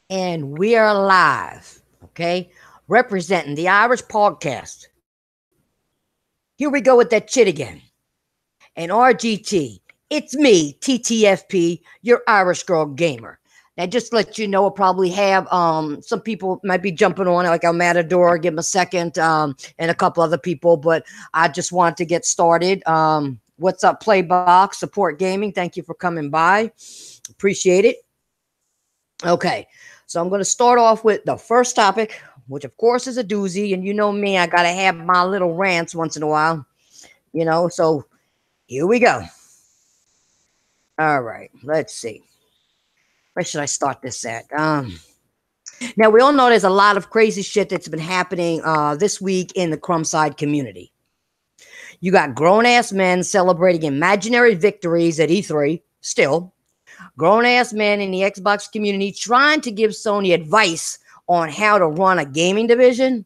And we are live, okay? Representing the Irish podcast. Here we go with that shit again. And RGT, it's me, TTFP, your Irish girl gamer. Now, just to let you know, I'll probably have some people might be jumping on, like El Matador, give him a second, and a couple other people, but I just wanted to get started. What's up, Playbox, Support Gaming? Thank you for coming by. Appreciate it. Okay, so I'm going to start off with the first topic, which of course is a doozy. And you know me, I got to have my little rants once in a while, so here we go. All right, let's see. Where should I start this at? Now, we all know there's a lot of crazy shit that's been happening this week in the Crumbside community. You got grown-ass men celebrating imaginary victories at E3, still. Grown-ass men in the Xbox community trying to give Sony advice on how to run a gaming division.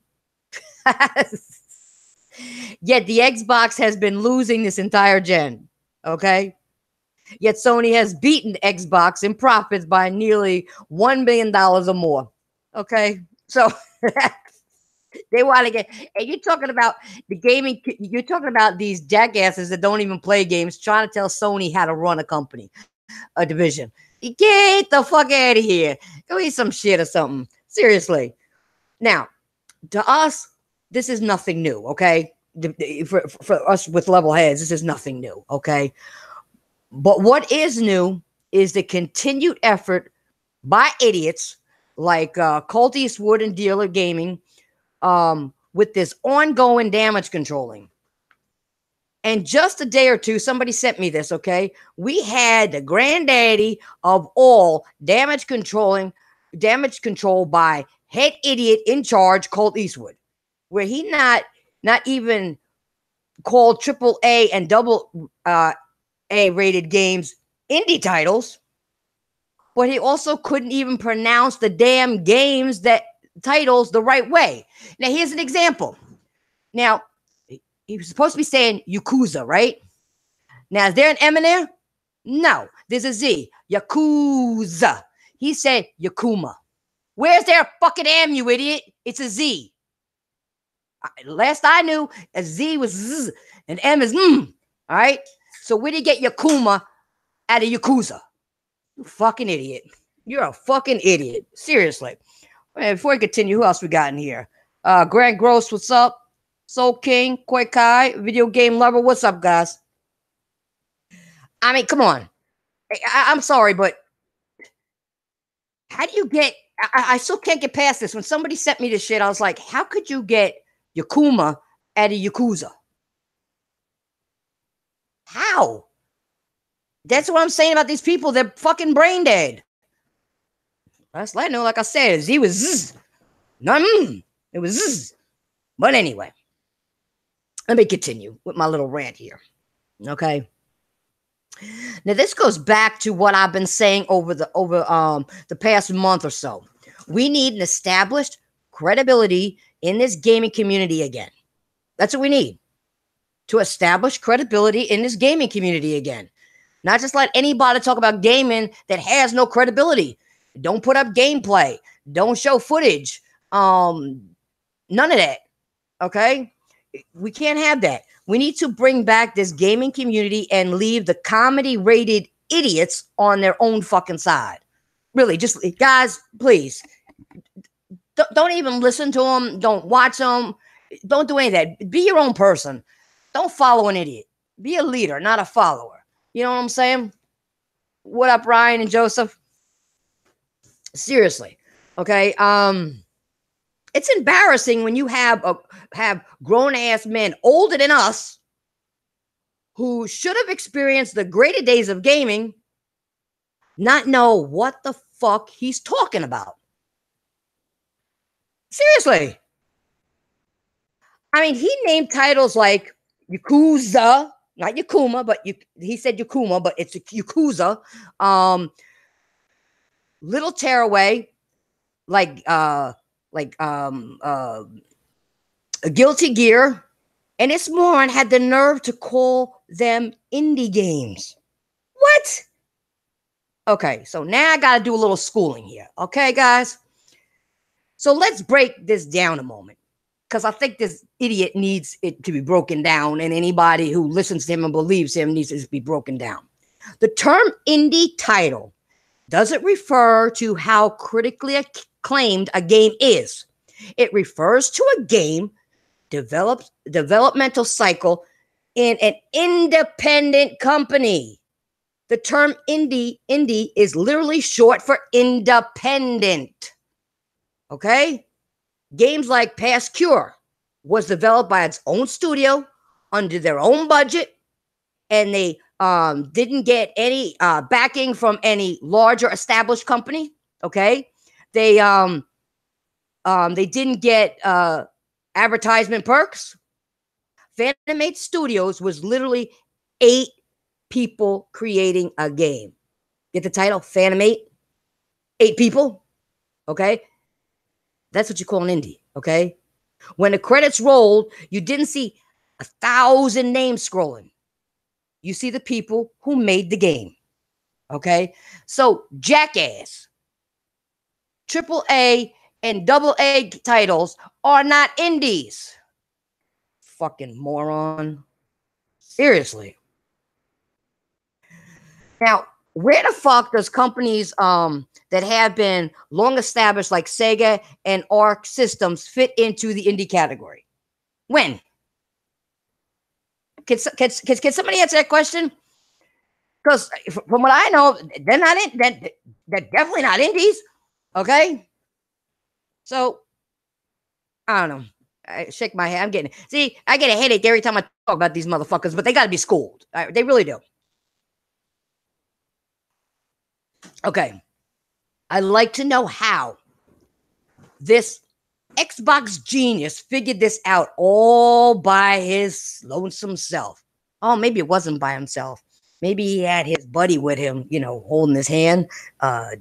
Yet the Xbox has been losing this entire gen, okay? Yet Sony has beaten Xbox in profits by nearly $1 billion or more, okay? So they want to get, and you're talking about the gaming, you're talking about these jackasses that don't even play games trying to tell Sony how to run a company, a division. Get the fuck out of here. Go eat some shit or something. Seriously. Now, to us, this is nothing new, okay? For us with level heads, this is nothing new, okay? But what is new is the continued effort by idiots like Colt Eastwood and Dealer Gaming with this ongoing damage controlling. And just a day or two, somebody sent me this, okay? We had the granddaddy of all damage control by head idiot in charge, Colt Eastwood, where he not even called triple A and double A rated games indie titles, but he also couldn't even pronounce the damn games that titles the right way. Now, here's an example. Now, he was supposed to be saying Yakuza, right? Now, is there an M in there? No, there's a Z. Yakuza. He said Yakuma. Where's their fucking M, you idiot? It's a Z. Last I knew, a Z was Z, and M is M. All right? So where did you get Yakuma out of Yakuza? You fucking idiot. You're a fucking idiot. Seriously. Before we continue, who else we got in here? Grant Gross, what's up? Soul King, Koi Kai, video game lover, what's up, guys? I mean, come on. I'm sorry, but how do you get... I still can't get past this. When somebody sent me this shit, I was like, how could you get Yakuma out of Yakuza? How? That's what I'm saying about these people. They're fucking brain dead. That's like, no, like I said, Z was zzz. None. It was zzz. But anyway, let me continue with my little rant here. Okay. Now this goes back to what I've been saying over the past month or so. We need an established credibility in this gaming community again. That's what we need. To establish credibility in this gaming community again. Not just let anybody talk about gaming that has no credibility. Don't put up gameplay. Don't show footage. None of that. Okay? We can't have that. We need to bring back this gaming community and leave the comedy-rated idiots on their own fucking side. Really, just, guys, please. Don't even listen to them. Don't watch them. Don't do any of that. Be your own person. Don't follow an idiot. Be a leader, not a follower. You know what I'm saying? What up, Ryan and Joseph? Seriously. Okay. It's embarrassing when you have grown-ass men older than us who should have experienced the greater days of gaming not know what the fuck he's talking about. Seriously. I mean, he named titles like Yakuza, not Yakuma, but he said Yakuma, but it's Yakuza. Little Tearaway, like Guilty Gear, and this moron had the nerve to call them indie games. What? Okay, so now I got to do a little schooling here. Okay, guys? So let's break this down a moment, because I think this idiot needs it to be broken down, and anybody who listens to him and believes him needs it to be broken down. The term indie title doesn't refer to how critically acclaimed a game is. It refers to a game developmental cycle in an independent company. The term indie is literally short for independent. Okay? Games like Past Cure was developed by its own studio under their own budget, and they didn't get any backing from any larger established company. Okay? They didn't get advertisement perks. Fanimate Studios was literally 8 people creating a game. Get the title? Fanimate? 8 people? Okay? That's what you call an indie, okay? When the credits rolled, you didn't see 1,000 names scrolling. You see the people who made the game, okay? So, Jackass, AAA, and AA titles are not indies. Fucking moron. Seriously. Now, where the fuck does companies that have been long established like Sega and Arc Systems fit into the indie category? When? Can somebody answer that question? Because from what I know, they're not in. They're definitely not indies. Okay. So I don't know. I shake my head. I get a headache every time I talk about these motherfuckers, but they got to be schooled. They really do. Okay. I'd like to know how this Xbox genius figured this out all by his lonesome self. Oh, maybe it wasn't by himself. Maybe he had his buddy with him, holding his hand,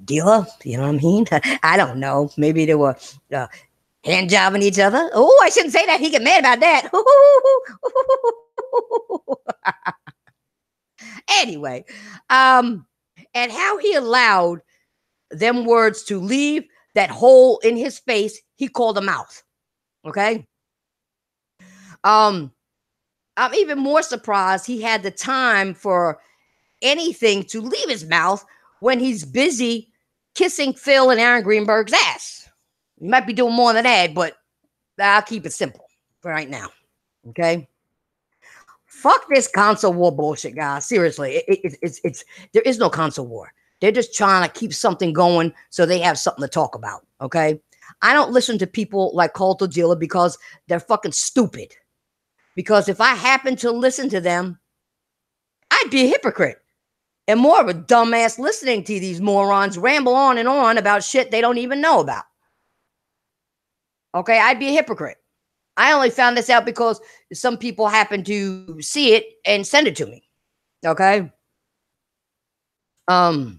dealer, you know what I mean? I don't know. Maybe they were hand jobbing each other. Oh, I shouldn't say that. He get mad about that. Anyway, and how he allowed them words to leave that hole in his face he called a mouth. Okay? I'm even more surprised he had the time for anything to leave his mouth when he's busy kissing Phil and Aaron Greenberg's ass. He might be doing more than that, but I'll keep it simple for right now. Okay? Fuck this console war bullshit, guys. Seriously, it's there is no console war. They're just trying to keep something going so they have something to talk about. Okay? I don't listen to people like Colt or Jilla because they're fucking stupid. Because if I happen to listen to them, I'd be a hypocrite and more of a dumbass listening to these morons ramble on and on about shit they don't even know about. Okay, I'd be a hypocrite. I only found this out because some people happen to see it and send it to me. Okay. I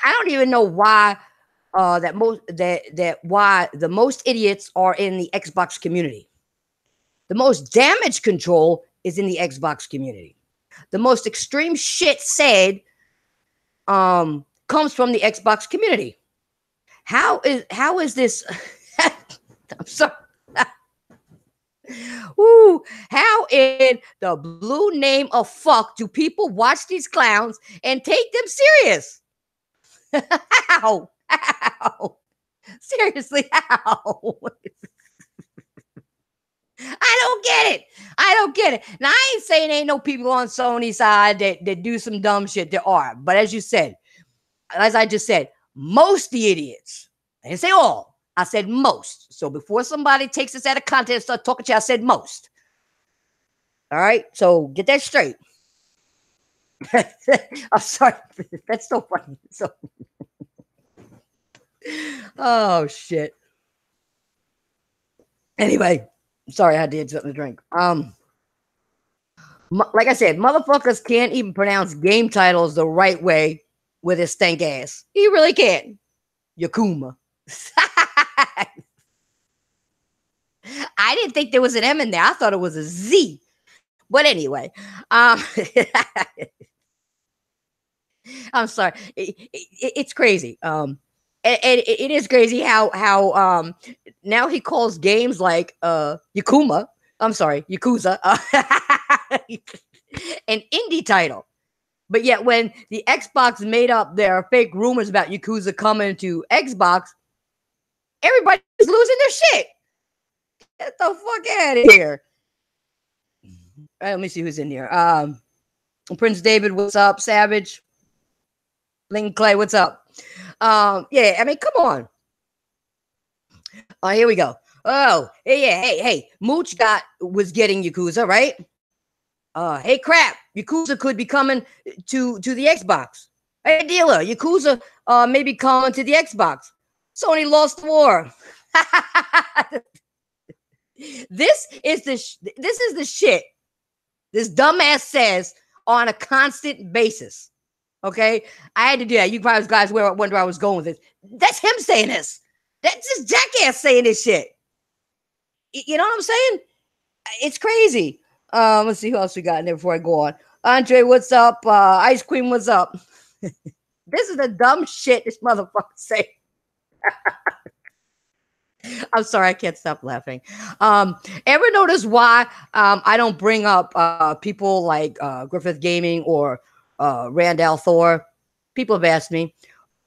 don't even know why why the most idiots are in the Xbox community. The most damage control is in the Xbox community. The most extreme shit said comes from the Xbox community. How is this? I'm sorry. Ooh, how in the blue name of fuck do people watch these clowns and take them serious? How? Seriously, how? I don't get it. Now, I ain't saying ain't no people on Sony's side that do some dumb shit. There are. But as I just said, most the idiots, I didn't say all, I said most. So before somebody takes this out of context and start talking to you, I said most. All right? So get that straight. I'm sorry. That's so funny. Oh, shit. Anyway, sorry I had to get something to drink. Like I said, motherfuckers can't even pronounce game titles the right way with his stank ass. He really can't. Yakuma. I didn't think there was an M in there. I thought it was a Z. But anyway, I'm sorry. It's crazy. And it is crazy how now he calls games like Yakuma. I'm sorry, Yakuza, an indie title. But yet, when the Xbox made up their fake rumors about Yakuza coming to Xbox, everybody's losing their shit. Get the fuck out of here. All right, let me see who's in here. Prince David, what's up? Savage, Lincoln Clay, what's up? Yeah, I mean, come on. Here we go. Oh, yeah, hey, Mooch was getting Yakuza, right? Hey, crap, Yakuza could be coming to the Xbox. Hey, dealer, Yakuza may be coming to the Xbox. Sony lost the war. This is the shit this dumbass says on a constant basis. Okay, I had to do that. You guys wonder where I was going with this. That's him saying this. That's this jackass saying this shit. You know what I'm saying? It's crazy. Let's see who else we got in there before I go on. Andre, what's up? Ice Cream, what's up? This is the dumb shit this motherfucker say. I'm sorry, I can't stop laughing. Ever notice why I don't bring up people like Griffith Gaming or Randall Thor? People have asked me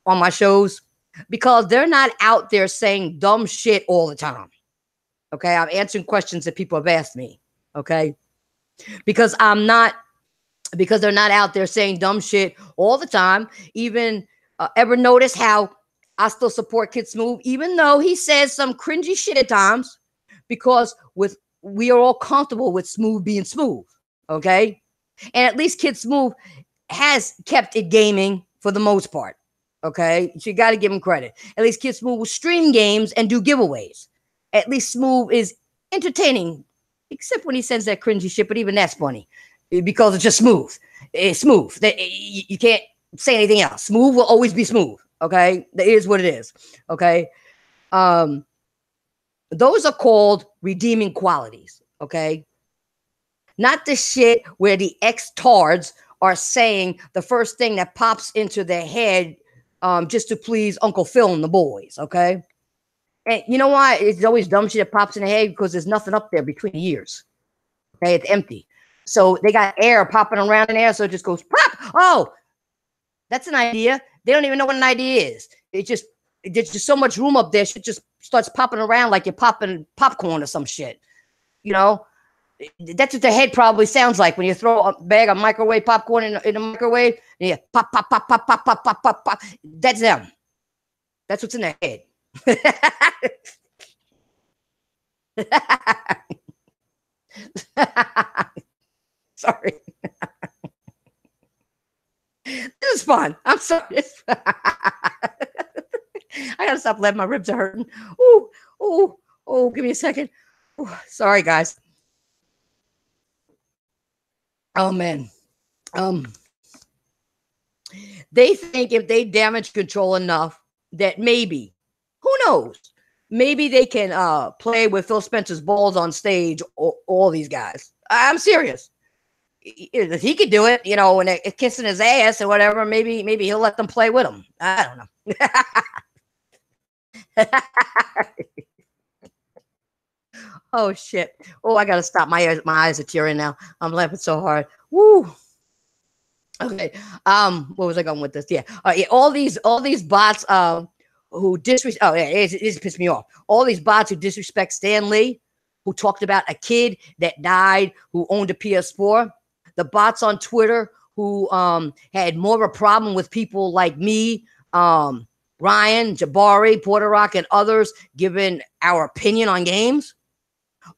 on my shows because they're not out there saying dumb shit all the time. Okay, I'm answering questions that people have asked me. Okay, because they're not out there saying dumb shit all the time. Even ever notice how I still support Kid Smooth, even though he says some cringy shit at times, because we are all comfortable with Smooth being smooth, okay? And at least Kid Smooth has kept it gaming for the most part, okay? So you got to give him credit. At least Kid Smooth will stream games and do giveaways. At least Smooth is entertaining, except when he sends that cringy shit, but even that's funny because it's just Smooth. It's Smooth. You can't say anything else. Smooth will always be smooth. Okay, that is what it is. Okay, those are called redeeming qualities. Okay, not the shit where the ex-tards are saying the first thing that pops into their head just to please Uncle Phil and the boys. Okay, and you know why? It's always dumb shit that pops in the head because there's nothing up there between the ears. Okay, it's empty. So they got air popping around in there, so it just goes pop. Oh, that's an idea. They don't even know what an idea is. There's just so much room up there. Shit just starts popping around like you're popping popcorn or some shit. You know, that's what the head probably sounds like when you throw a bag of microwave popcorn in the microwave. And you pop, pop, pop, pop, pop, pop, pop, pop, pop. That's them. That's what's in their head. Sorry. This is fun. I'm sorry. I gotta stop letting my ribs are hurting. Oh, give me a second. Ooh, sorry, guys. Oh man. They think if they damage control enough that maybe, who knows, maybe they can play with Phil Spencer's balls on stage or all these guys. I'm serious. If he could do it, you know, when they're kissing his ass or whatever, maybe he'll let them play with him. I don't know. Oh shit! Oh, I gotta stop. My eyes are tearing now. I'm laughing so hard. Woo. Okay. What was I going with this? Yeah. Yeah, all these bots who disrespect. Oh yeah, it pissed me off. All these bots who disrespect Stan Lee, who talked about a kid that died who owned a PS4. The bots on Twitter who had more of a problem with people like me, Ryan, Jabari, Porter Rock, and others giving our opinion on games,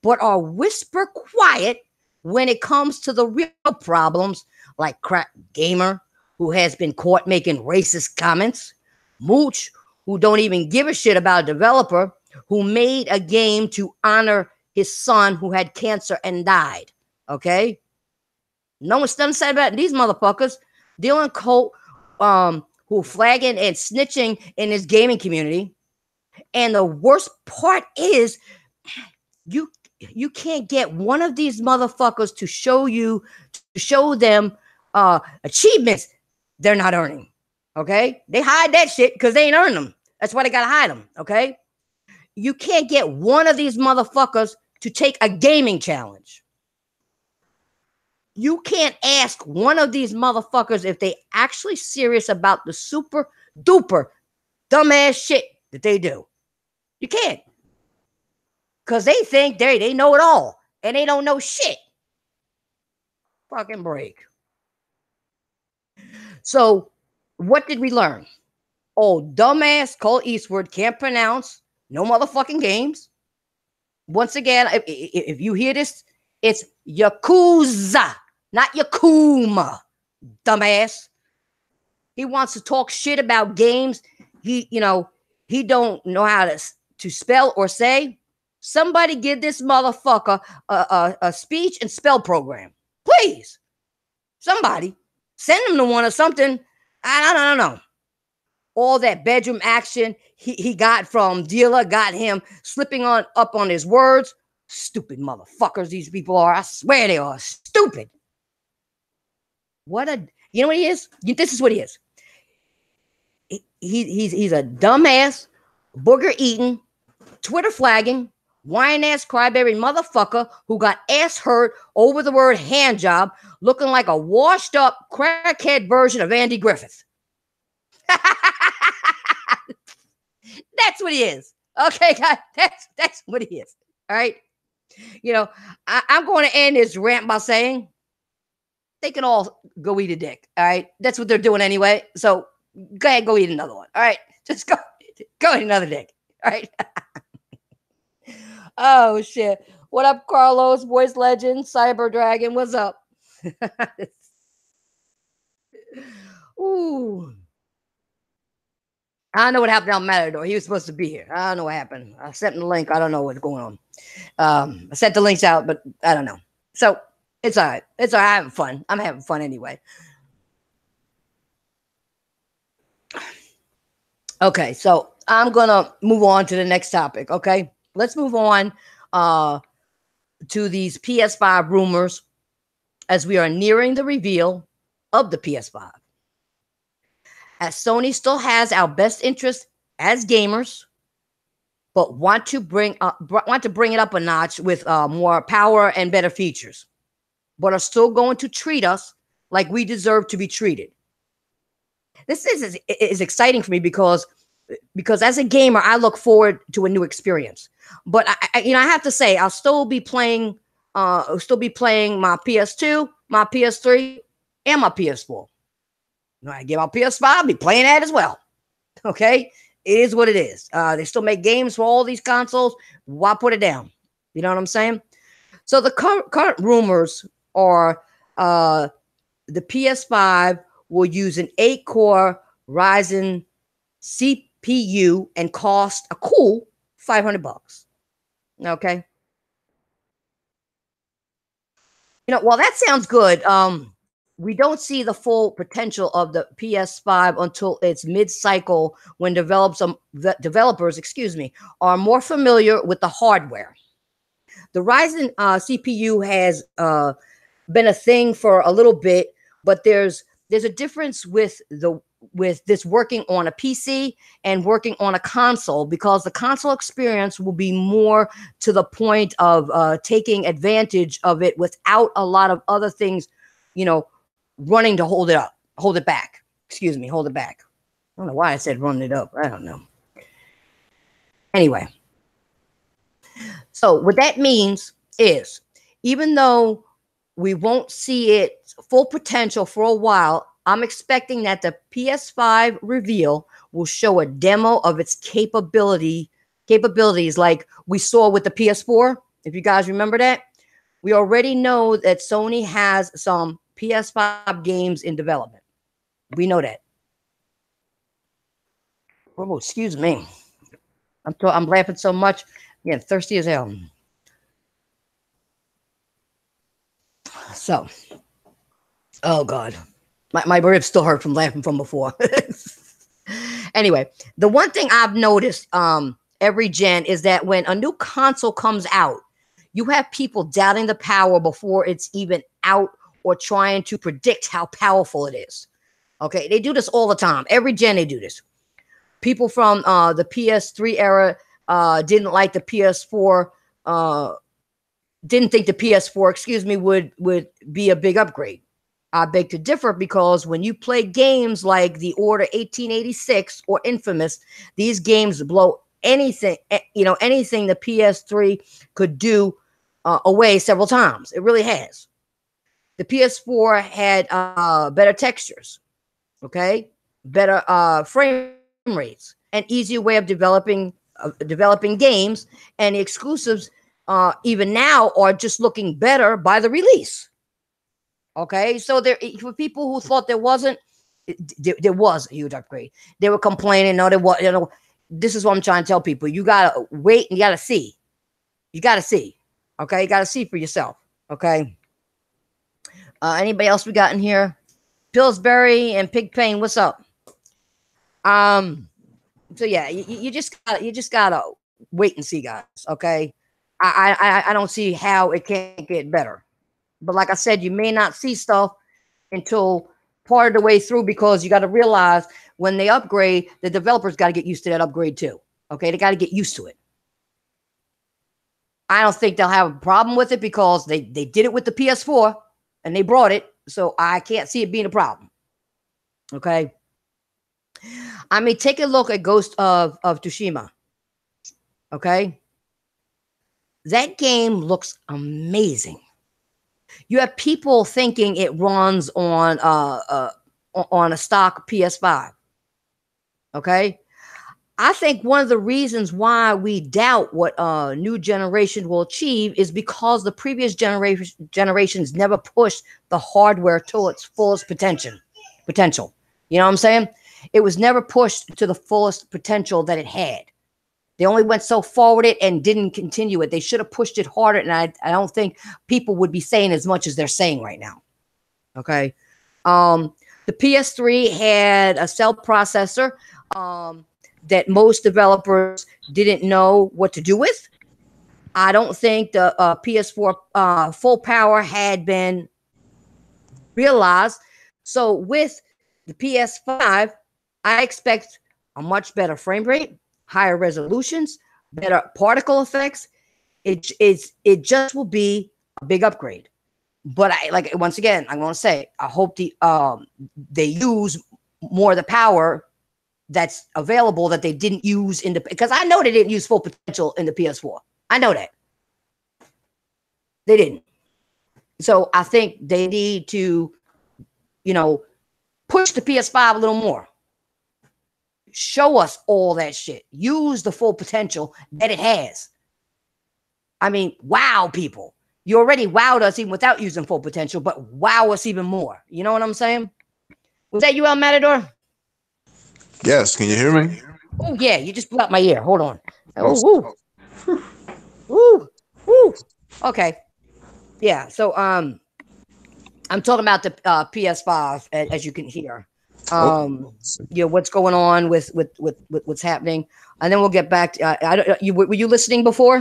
but are whisper quiet when it comes to the real problems, like Crack Gamer, who has been caught making racist comments, Mooch, who don't even give a shit about a developer who made a game to honor his son who had cancer and died. Okay? No one's done said about these motherfuckers. Dylan Colt, who flagging and snitching in his gaming community. And the worst part is you can't get one of these motherfuckers to show them achievements they're not earning. Okay? They hide that shit because they ain't earn them. That's why they gotta hide them. Okay? You can't get one of these motherfuckers to take a gaming challenge. You can't ask one of these motherfuckers if they actually serious about the super duper dumbass shit that they do. You can't. Because they think they know it all. And they don't know shit. Fucking break. So, what did we learn? Oh, dumbass Colt Eastwood can't pronounce no motherfucking games. Once again, if you hear this, it's Yakuza, not Yakuma, dumbass. He wants to talk shit about games. He don't know how to spell or say. Somebody give this motherfucker a speech and spell program. Please. Somebody. Send him to one or something. I don't know. All that bedroom action he got from dealer got him slipping up on his words. Stupid motherfuckers these people are. I swear they are stupid. You know what he is? This is what he is. He's a dumbass, booger eating, Twitter flagging, whine ass crybaby motherfucker who got ass hurt over the word hand job, looking like a washed up crackhead version of Andy Griffith. That's what he is. Okay, guys, that's what he is. All right. I'm going to end this rant by saying they can all go eat a dick. All right. That's what they're doing anyway. So go ahead, go eat another one. All right. Just go eat another dick. All right. Oh shit. What up, Carlos? Voice Legend, Cyber Dragon. What's up? Ooh. I don't know what happened down Matador. He was supposed to be here. I don't know what happened. I sent him the link. I don't know what's going on. I sent the links out, but I don't know. So it's all right. It's all right. I'm having fun. I'm having fun anyway. Okay, so I'm going to move on to the next topic, okay? Let's move on to these PS5 rumors as we are nearing the reveal of the PS5. As Sony still has our best interest as gamers, but want to bring it up a notch with more power and better features, but are still going to treat us like we deserve to be treated. This is exciting for me because as a gamer, I look forward to a new experience. But I have to say, I'll still be playing my PS2, my PS3, and my PS4. When I get my PS5, I'll be playing that as well. Okay, it is what it is. They still make games for all these consoles. Why put it down? You know what I'm saying? So the current rumors are the PS5 will use an 8-core Ryzen CPU and cost a cool $500. Okay. While that sounds good, we don't see the full potential of the PS5 until it's mid-cycle when developers, are more familiar with the hardware. The Ryzen CPU has been a thing for a little bit, but there's a difference with this working on a PC and working on a console, because the console experience will be more to the point of taking advantage of it without a lot of other things, running to hold it back. Hold it back. I don't know why I said run it up. I don't know. Anyway, so what that means is, even though we won't see its full potential for a while, I'm expecting that the PS5 reveal will show a demo of its capabilities like we saw with the PS4. If you guys remember that, we already know that Sony has some PS5 games in development. We know that. Oh, excuse me. I'm laughing so much. Yeah, thirsty as hell. So, oh God. My ribs still hurt from laughing from before. Anyway, the one thing I've noticed every gen is that when a new console comes out, you have people doubting the power before it's even out or trying to predict how powerful it is. Okay, they do this all the time. Every gen they do this. People from the PS3 era didn't like the PS4. Didn't think the PS4, excuse me, would be a big upgrade. I beg to differ, because when you play games like The Order 1886 or Infamous, these games blow anything, anything the PS3 could do away several times. It really has. The PS4 had better textures, okay, better frame rates, an easier way of developing games, and the exclusives even now are just looking better by the release. Okay, so there, for people who thought there wasn't, there was a huge upgrade. They were complaining, no, there was, this is what I'm trying to tell people. You gotta wait and you gotta see. You gotta see. Okay, you gotta see for yourself. Okay. Anybody else we got in here? Pillsbury and Pig Pain, what's up? So yeah, you just gotta wait and see, guys. Okay. I don't see how it can't get better. But like I said, you may not see stuff until part of the way through, because you got to realize when they upgrade, the developers got to get used to that upgrade too. Okay, they got to get used to it. I don't think they'll have a problem with it, because they did it with the PS4 and they brought it, so I can't see it being a problem. Okay. I mean, take a look at Ghost of Tsushima. Okay. That game looks amazing. You have people thinking it runs on a stock PS5. Okay, I think one of the reasons why we doubt what new generation will achieve is because the previous generations never pushed the hardware to its fullest potential. You know what I'm saying? It was never pushed to the fullest potential that it had. They only went so far with it and didn't continue it. They should have pushed it harder, and I don't think people would be saying as much as they're saying right now. Okay. The PS3 had a cell processor that most developers didn't know what to do with. I don't think the PS4 full power had been realized. So with the PS5, I expect a much better frame rate, higher resolutions, better particle effects. It just will be a big upgrade. But once again, I'm going to say, I hope they use more of the power that's available that they didn't use because I know they didn't use full potential in the PS4. I know that. They didn't. So I think they need to, push the PS5 a little more. Show us all that shit. Use the full potential that it has. I mean, wow, people. You already wowed us even without using full potential, but wow us even more. You know what I'm saying? Was that you, El Matador? Yes. Can you hear me? Oh, yeah. You just blew out my ear. Hold on. Oh, woo. Woo. Woo. Okay. Yeah. So, I'm talking about the PS5, as you can hear. What's going on with what's happening, and then we'll get back to were you listening before?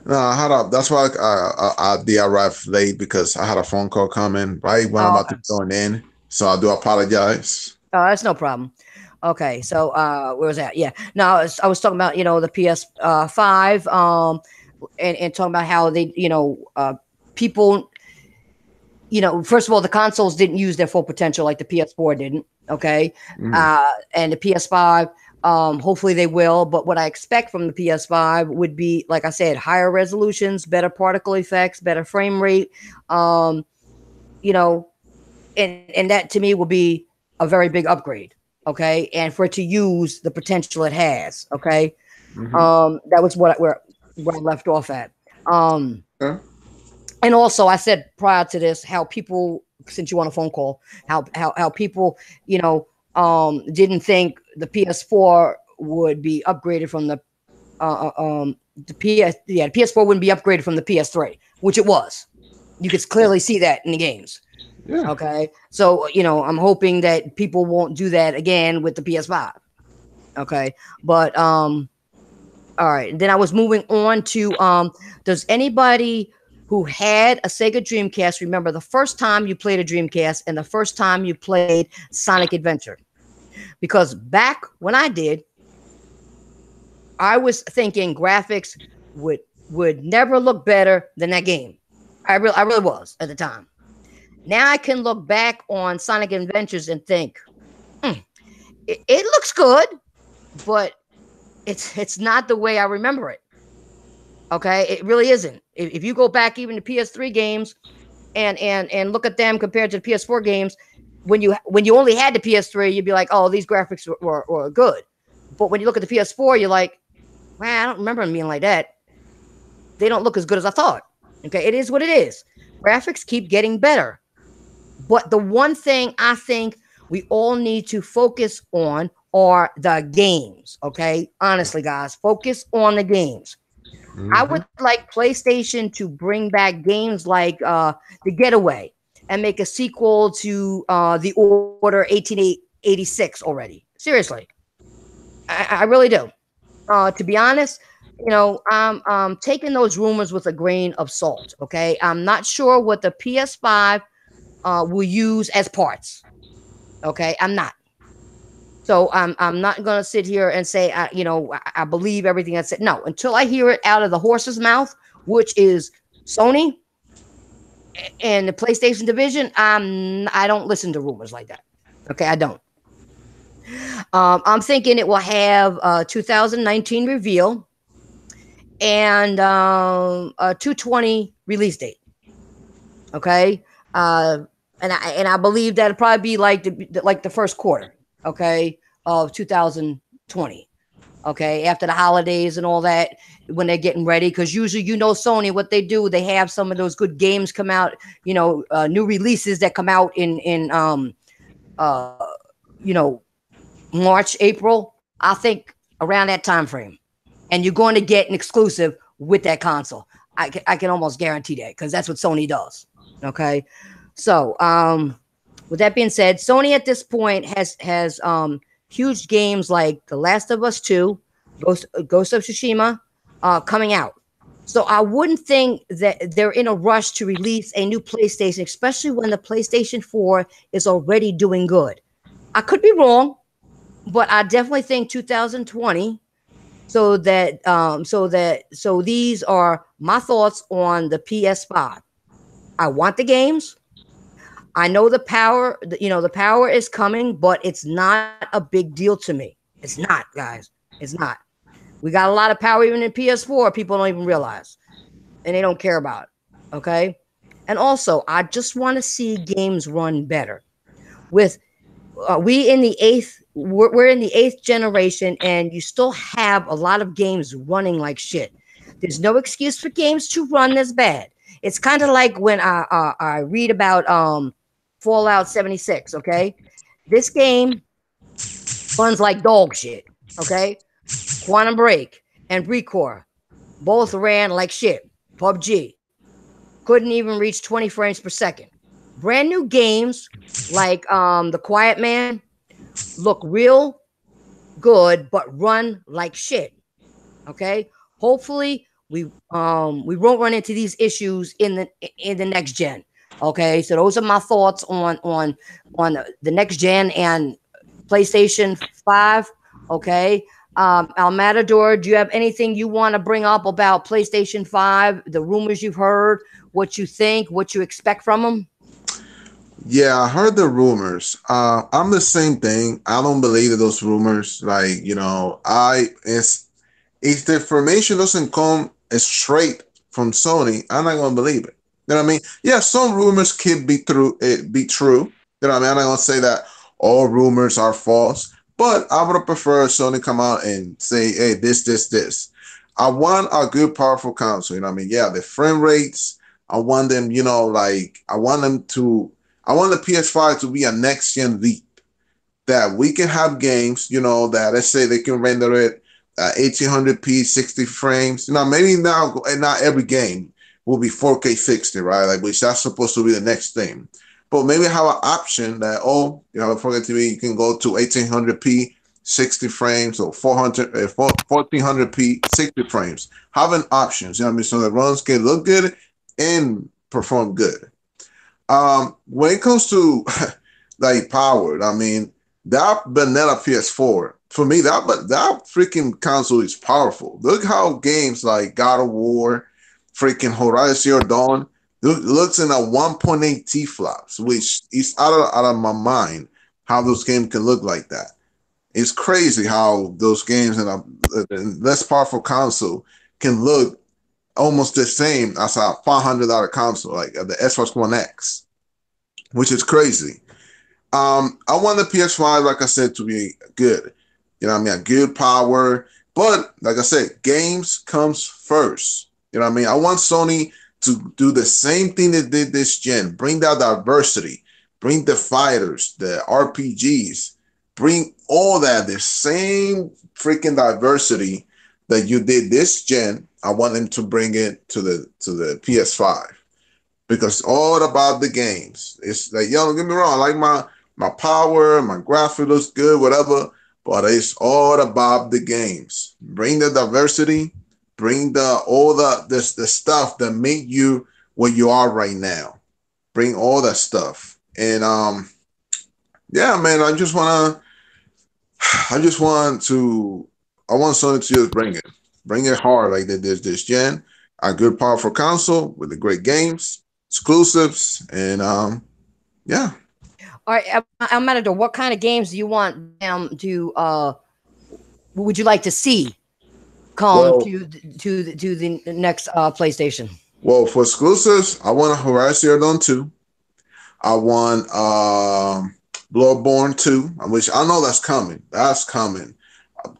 No, I had that's why I arrived late, because I had a phone call coming right when I'm about to join in, so I do apologize. Oh, that's no problem. Okay, so where was that? Yeah, no, I was talking about the PS5 and talking about how they people first of all, the consoles didn't use their full potential like the PS4 didn't. Okay. And the PS5, hopefully they will. But what I expect from the PS5 would be, like I said, higher resolutions, better particle effects, better frame rate. And that to me will be a very big upgrade. Okay. And for it to use the potential it has. Okay. That was where I left off at. And also, I said prior to this, how people, since you want a phone call, how people, didn't think the PS4 would be upgraded from the PS4 wouldn't be upgraded from the PS3, which it was. You could clearly see that in the games. Yeah. Okay. So, I'm hoping that people won't do that again with the PS5. Okay. But, all right. Then I was moving on to, does anybody who had a Sega Dreamcast remember the first time you played a Dreamcast and the first time you played Sonic Adventure. Because back when I did, I was thinking graphics would never look better than that game. I really was at the time. Now I can look back on Sonic Adventures and think, it looks good, but it's not the way I remember it. Okay, it really isn't. If you go back even to PS3 games and look at them compared to the PS4 games, when you only had the PS3, you'd be like, oh, these graphics were good. But when you look at the PS4, you're like, man, I don't remember them being like that. They don't look as good as I thought. Okay, it is what it is. Graphics keep getting better. But the one thing I think we all need to focus on are the games. Okay, honestly, guys, focus on the games. I would like PlayStation to bring back games like The Getaway and make a sequel to The Order 1886 already. Seriously. I really do. To be honest, I'm taking those rumors with a grain of salt, okay? I'm not sure what the PS5 will use as parts, okay? I'm not. So I'm not going to sit here and say, I believe everything I said. No, until I hear it out of the horse's mouth, which is Sony and the PlayStation division, I don't listen to rumors like that. Okay, I don't. I'm thinking it will have a 2019 reveal and a 2/20 release date. Okay, and I believe that'll probably be like the first quarter. Okay, of 2020. Okay, after the holidays and all that, when they're getting ready, because usually, Sony, what they do, they have some of those good games come out. New releases that come out in March, April. I think around that time frame, and you're going to get an exclusive with that console. I can almost guarantee that because that's what Sony does. Okay, so with that being said, Sony at this point has huge games like The Last of Us 2, Ghost of Tsushima coming out. So I wouldn't think that they're in a rush to release a new PlayStation, especially when the PlayStation 4 is already doing good. I could be wrong, but I definitely think 2020. So these are my thoughts on the PS5. I want the games. I know the power, the power is coming, but it's not a big deal to me. It's not, guys. It's not. We got a lot of power even in PS4. People don't even realize, and they don't care about it. Okay. And also, I just want to see games run better. We're in the eighth generation, and you still have a lot of games running like shit. There's no excuse for games to run this bad. It's kind of like when I read about Fallout 76, okay? This game runs like dog shit, okay? Quantum Break and Recore both ran like shit. PUBG couldn't even reach 20 frames per second. Brand new games like The Quiet Man look real good but run like shit, okay? Hopefully we won't run into these issues in the next gen. Okay, so those are my thoughts on the next gen and PlayStation 5. Okay, Al Matador, do you have anything you want to bring up about PlayStation 5? The rumors you've heard, what you think, what you expect from them? Yeah, I heard the rumors. I'm the same thing. I don't believe those rumors. Like, if the information doesn't come straight from Sony, I'm not gonna believe it. You know what I mean? Yeah, some rumors could be true. You know what I mean? I'm not gonna say that all rumors are false, but I would prefer Sony come out and say, hey, this. I want a good, powerful console. You know what I mean? Yeah, the frame rates. I want them, I want the PS5 to be a next gen leap. That we can have games, that let's say they can render it 1800p, 60 frames. Maybe now not every game will be 4K 60, right? Like, which that's supposed to be the next thing. But maybe have an option that, you have a 4K TV, you can go to 1800p, 60 frames, or 1400p, 60 frames. Having options, you know what I mean? So the runs can look good and perform good. When it comes to like power, I mean that vanilla PS4 for me that freaking console is powerful. Look how games like God of War, freaking Horizon Zero Dawn looks in a 1.8 T flops, which is out of my mind how those games can look like that. It's crazy how those games in a less powerful console can look almost the same as a $500 console, like the Xbox One X, which is crazy. I want the PS5, like I said, to be good. You know what I mean? A good power. But like I said, games comes first. You know what I mean? I want Sony to do the same thing they did this gen. Bring that diversity. Bring the fighters, the RPGs. Bring all that, the same freaking diversity that you did this gen. I want them to bring it to the PS5. Because all about the games. It's like, yo, don't get me wrong, I like my power, my graphic looks good, whatever, but it's all about the games. Bring the diversity, bring the stuff that make you what you are right now. Bring all that stuff. And yeah, man, I want Sony to just bring it hard like they did this gen. A good powerful console with the great games, exclusives, and yeah. All right, Matador, what kind of games do you want them to? Would you like to see come Well, to the next PlayStation? well, for exclusives, I want a Horizon Zero Dawn 2. I want Bloodborne 2, which I know that's coming. That's coming.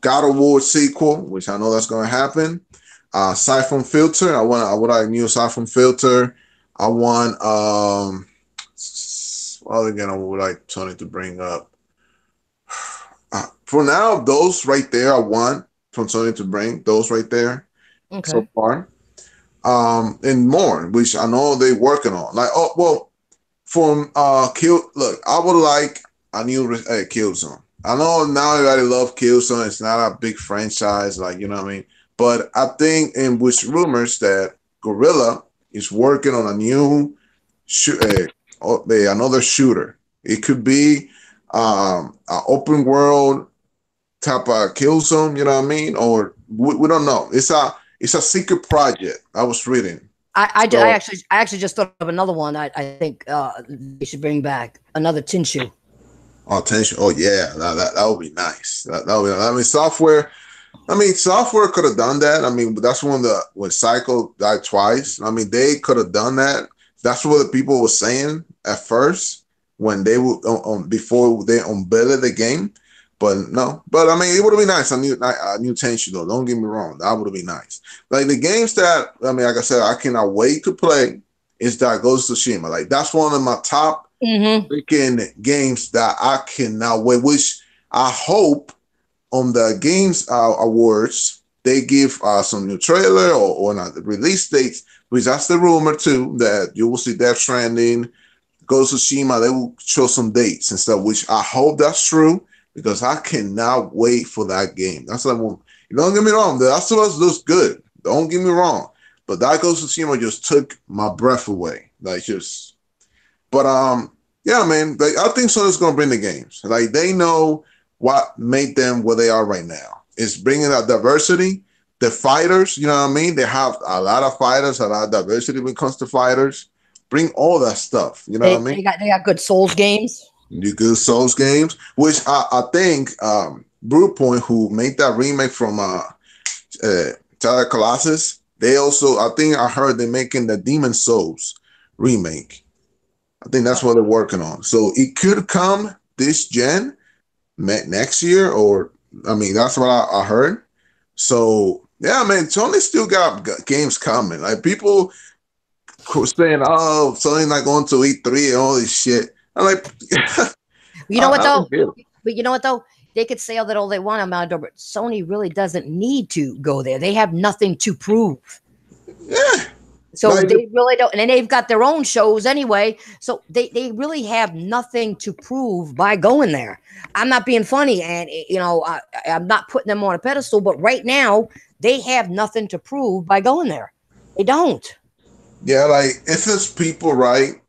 God of War sequel, which I know that's going to happen. Siphon Filter. I would like a new Siphon Filter. I want well, again, I would like Tony to bring up. For now, those right there, I want from Sony to bring those right there. Okay. So far, and more, which I know they're working on. Like, oh well, from Kill. Look, I would like a new Killzone. I know now everybody love Killzone. It's not a big franchise, like, you know what I mean. But I think in which rumors that Gorilla is working on a new another shooter. It could be an open world type of Killzone, you know what I mean? Or we don't know. It's a secret project. I was reading. I actually just thought of another one. I think they should bring back another Tinshu. Oh, attention. Oh yeah, that would be nice. That would be, I mean, software. I mean, software could have done that. I mean, that's when Psycho died twice. I mean, they could have done that. That's what the people were saying at first when they were before they unveiled the game. But no, but I mean, it would have been nice. A new Tension though. Don't get me wrong, that would have been nice. Like the games that I mean, like I said, I cannot wait to play is that Ghost of Tsushima. Like that's one of my top freaking games that I cannot wait. Which I hope on the games awards they give some new trailer or not the release dates, because that's the rumor too that you will see Death Stranding, Ghost of Tsushima. They will show some dates and stuff, which I hope that's true because I cannot wait for that game. That's like, well, you don't get me wrong, the Last of Us looks good. Don't get me wrong, but that Ghost of Tsushima just took my breath away. Like just, but yeah, man. Like, I think Sony's gonna bring the games. Like they know what made them where they are right now. It's bringing out diversity. The fighters, you know what I mean? They have a lot of fighters, a lot of diversity when it comes to fighters. Bring all that stuff, you know what I mean? They got good Souls games. You good Souls games, which I think Brewpoint, who made that remake from Tower of Colossus, they also, I think I heard they're making the Demon Souls remake. I think that's what they're working on. So it could come this gen next year, or I mean, that's what I heard. So yeah, man, Sony still got games coming. Like people saying, "Oh, Sony not going to E3 and all this shit." I'm like, you know what though? But you know what though? They could say all that all they want about it, but Sony really doesn't need to go there. They have nothing to prove. Yeah. So like, they really don't, and then they've got their own shows anyway. So they really have nothing to prove by going there. I'm not being funny, and you know I'm not putting them on a pedestal, but right now they have nothing to prove by going there. They don't. Yeah, like if it's people, right?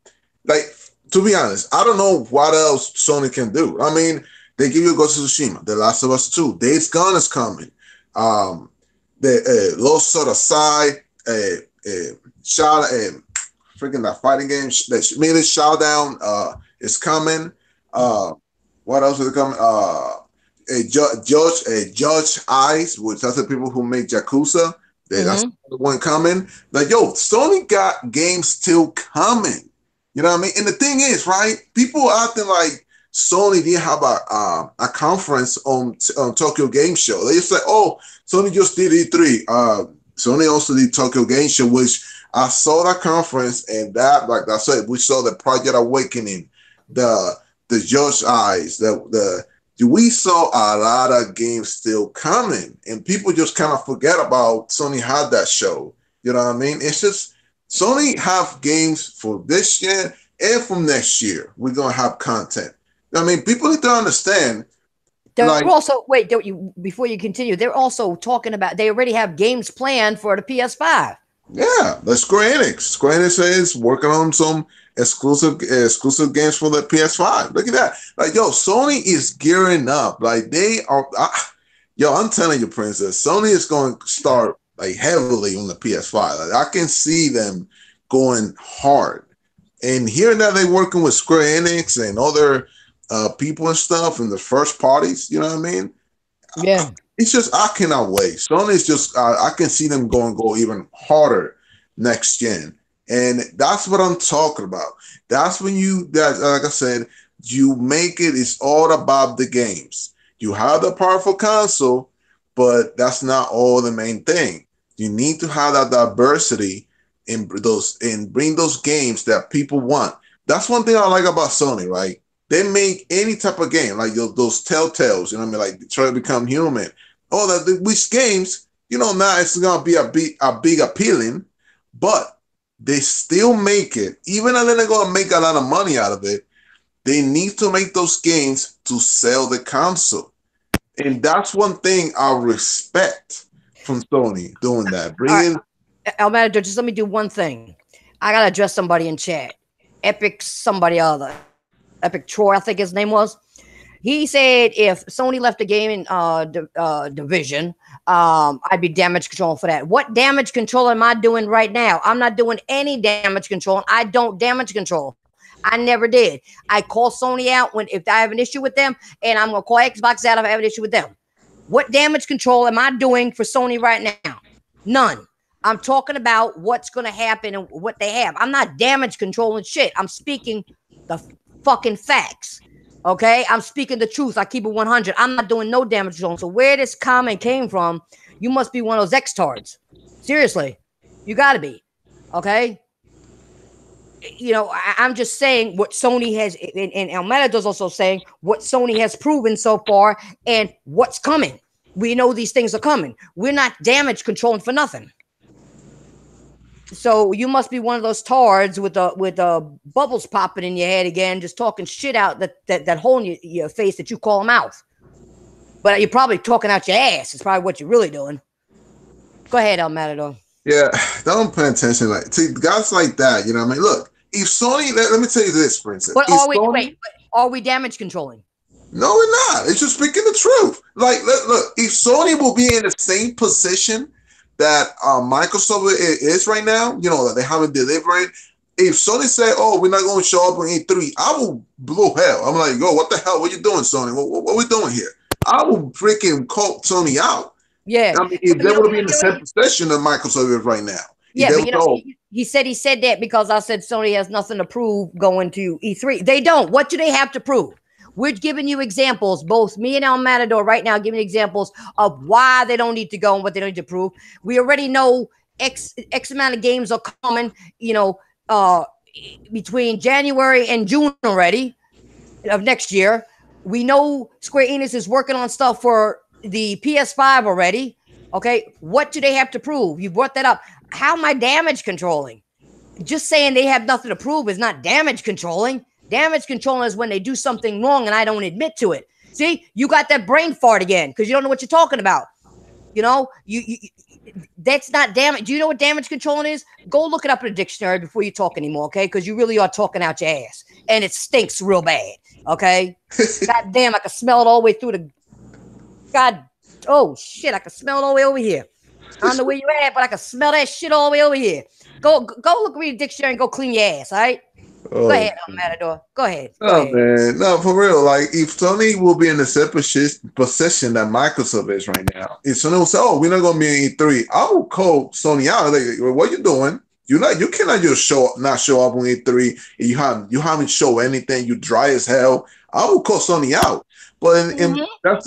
Like to be honest, I don't know what else Sony can do. I mean, they give you Ghost of Tsushima, The Last of Us 2, Days Gone is coming. Um, the Lost Sort of Side, Shout, freaking that fighting game, that Melee Showdown, is coming. Uh, what else is coming? Judge Eyes, which that's the people who make Yakuza. That's the one coming. Like, yo, Sony got games still coming. You know what I mean? And the thing is, right? People acting like Sony didn't have a conference on Tokyo Game Show. They just say, "Oh, Sony just did E3." Sony also did Tokyo Game Show, which I saw that conference, and that, like I said, we saw the Project Awakening, the Judge Eyes, the we saw a lot of games still coming, and people just kind of forget about Sony had that show. You know what I mean? It's just Sony have games for this year and from next year. We're gonna have content. I mean, people need to understand. They're also don't you before you continue. They're also talking about they already have games planned for the PS5. Yeah, the Square Enix. Square Enix is working on some exclusive games for the PS5. Look at that. Like, yo, Sony is gearing up. Like, they are. Yo, I'm telling you, Princess, Sony is going to start like heavily on the PS5. Like, I can see them going hard. And hearing that they're working with Square Enix and other people and stuff and the first parties, you know what I mean? Yeah. It's just I cannot wait. Sony's just I can see them go even harder next gen, and that's what I'm talking about. That's when like I said, you make it. It's all about the games. You have the powerful console, but that's not all the main thing. You need to have that diversity in bring those games that people want. That's one thing I like about Sony, right? They make any type of game like those Telltales, you know what I mean, like Detroit Become Human. All that which games, you know, now it's gonna be a big appealing, but they still make it, even though they're gonna make a lot of money out of it. They need to make those games to sell the console, and that's one thing I respect from Sony doing that. Bringing Almada, just let me do one thing. I gotta address somebody in chat. Epic somebody other. Epic Troy, I think his name was. He said if Sony left the gaming division, I'd be damage controlling for that. What damage control am I doing right now? I'm not doing any damage control. I don't damage control. I never did. I call Sony out if I have an issue with them, and I'm going to call Xbox out if I have an issue with them. What damage control am I doing for Sony right now? None. I'm talking about what's going to happen and what they have. I'm not damage controlling shit. I'm speaking the fucking facts. Okay, I'm speaking the truth. I keep it 100. I'm not doing no damage control. So where this comment came from, you must be one of those X-tards. Seriously, you got to be. Okay, you know, I'm just saying what Sony has, and Almeda's also saying what Sony has proven so far and what's coming. We know these things are coming. We're not damage controlling for nothing. So you must be one of those tards with bubbles popping in your head again, just talking shit out that hole in your face that you call a mouth. But you're probably talking out your ass. It's probably what you're really doing. Go ahead, El Matador. Yeah, don't pay attention. Like, see, guys like that, you know what I mean? Look, if Sony, let me tell you this, for instance. But are we damage controlling? No, we're not. It's just speaking the truth. Like, look, if Sony will be in the same position that Microsoft is right now, you know, that they haven't delivered. If Sony say, "Oh, we're not going to show up on E3," I will blow hell. I'm like, "Yo, what the hell? What are you doing, Sony? What are we doing here?" I will freaking call Sony out. Yeah, I mean, if they would be in the same position that Microsoft is right now. Yeah, but you know, he said that because I said Sony has nothing to prove going to E3. They don't. What do they have to prove? We're giving you examples, both me and El Matador right now, giving examples of why they don't need to go and what they don't need to prove. We already know X amount of games are coming, you know, between January and June already of next year. We know Square Enix is working on stuff for the PS5 already. Okay, what do they have to prove? You brought that up. How am I damage controlling? Just saying they have nothing to prove is not damage controlling. Damage controlling is when they do something wrong and I don't admit to it. See, you got that brain fart again because you don't know what you're talking about. You know, that's not damage. Do you know what damage control is? Go look it up in a dictionary before you talk anymore, okay? Because you really are talking out your ass, and it stinks real bad, okay? God damn, I can smell it all the way through the. God, oh shit, I can smell it all the way over here. I don't know where you at, but I can smell that shit all the way over here. Go look, read a dictionary, and go clean your ass, all right? Go Oh, ahead, Matador. Go ahead. Go no, ahead. man. No, for real. Like, if Sony will be in the same position that Microsoft is right now, if Sony will say, "Oh, we're not going to be in E3," I will call Sony out. Like, well, what you doing? You cannot just not show up on E3. You haven't shown anything. You dry as hell. I will call Sony out. But that's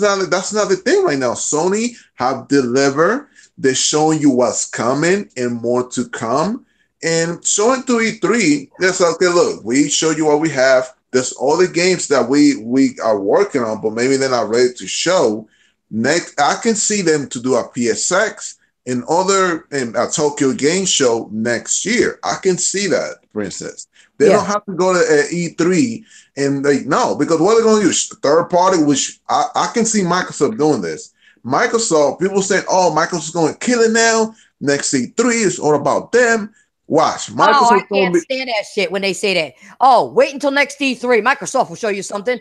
not the thing right now. Sony have delivered. They're showing you what's coming and more to come. And showing to E3, that's okay. Look, we show you what we have. There's all the games that we are working on, but maybe they're not ready to show. Next, I can see them to do a PSX and a Tokyo Game Show next year. I can see that, for instance. They don't have to go to E3 and no, because what they're going to use third party, which I can see Microsoft doing this. Microsoft, people saying, "Oh, Microsoft's going to kill it now. Next E3 is all about them." Watch. Microsoft I can't stand that shit when they say that. Oh, wait until next E3. Microsoft will show you something.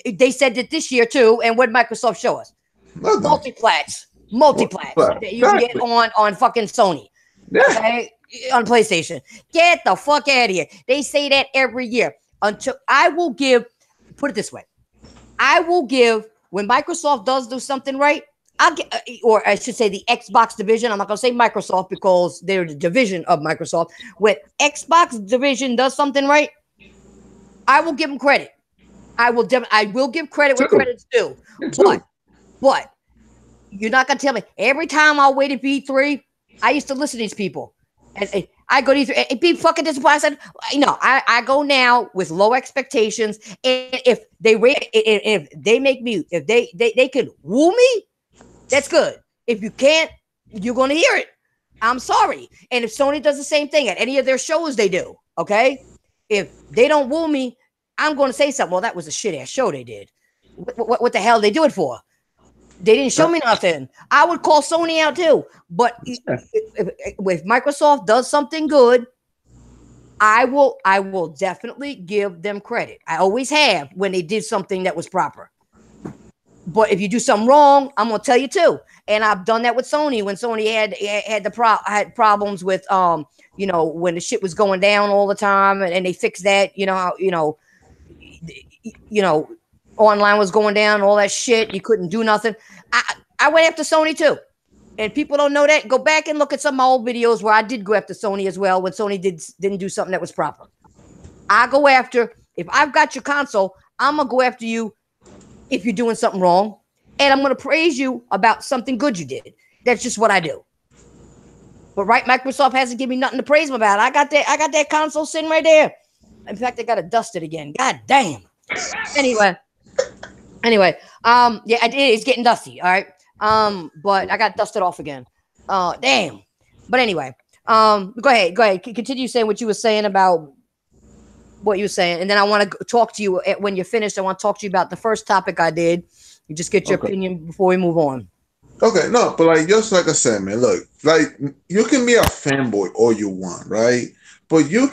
They said that this year too. And what did Microsoft show us? Multiplats. That you can get on fucking Sony. Yeah. Okay? On PlayStation. Get the fuck out of here. They say that every year. Until I will give, put it this way. I will give, when Microsoft does do something right, I'll get, or I should say the Xbox division. I'm not going to say Microsoft because they're the division of Microsoft. When Xbox division does something right, I will give them credit. I will give credit where credit's due. But you're not going to tell me every time I'll wait at B3. I used to listen to these people, and I go to E3 and be fucking disappointed. I said, I go now with low expectations. And if they make me, if they could woo me, that's good. If you can't, you're going to hear it. I'm sorry. And if Sony does the same thing at any of their shows, they do. Okay. If they don't woo me, I'm going to say something. Well, that was a shit ass show they did. What the hell did they do it for? They didn't show me nothing. I would call Sony out too. But if Microsoft does something good, I will definitely give them credit. I always have when they did something that was proper. But if you do something wrong, I'm gonna tell you too. And I've done that with Sony when Sony had problems with when the shit was going down all the time, and they fixed that. Online was going down, all that shit. You couldn't do nothing. I went after Sony too. And people don't know that. Go back and look at some of my old videos where I did go after Sony as well when Sony didn't do something that was proper. I go after, if I've got your console, I'm gonna go after you if you're doing something wrong, and I'm going to praise you about something good you did. That's just what I do. But right, Microsoft hasn't given me nothing to praise them about. I got that console sitting right there. In fact, I got to dust it again. God damn. Anyway, yeah, it's getting dusty. All right. But I got dusted off again. Damn. But anyway, go ahead. Continue saying what you were saying about what you were saying, and then I want to talk to you when you're finished. I want to talk to you about the first topic I did. You just get your opinion before we move on. Okay, no, but just like I said, man, look, you can be a fanboy all you want, right? But you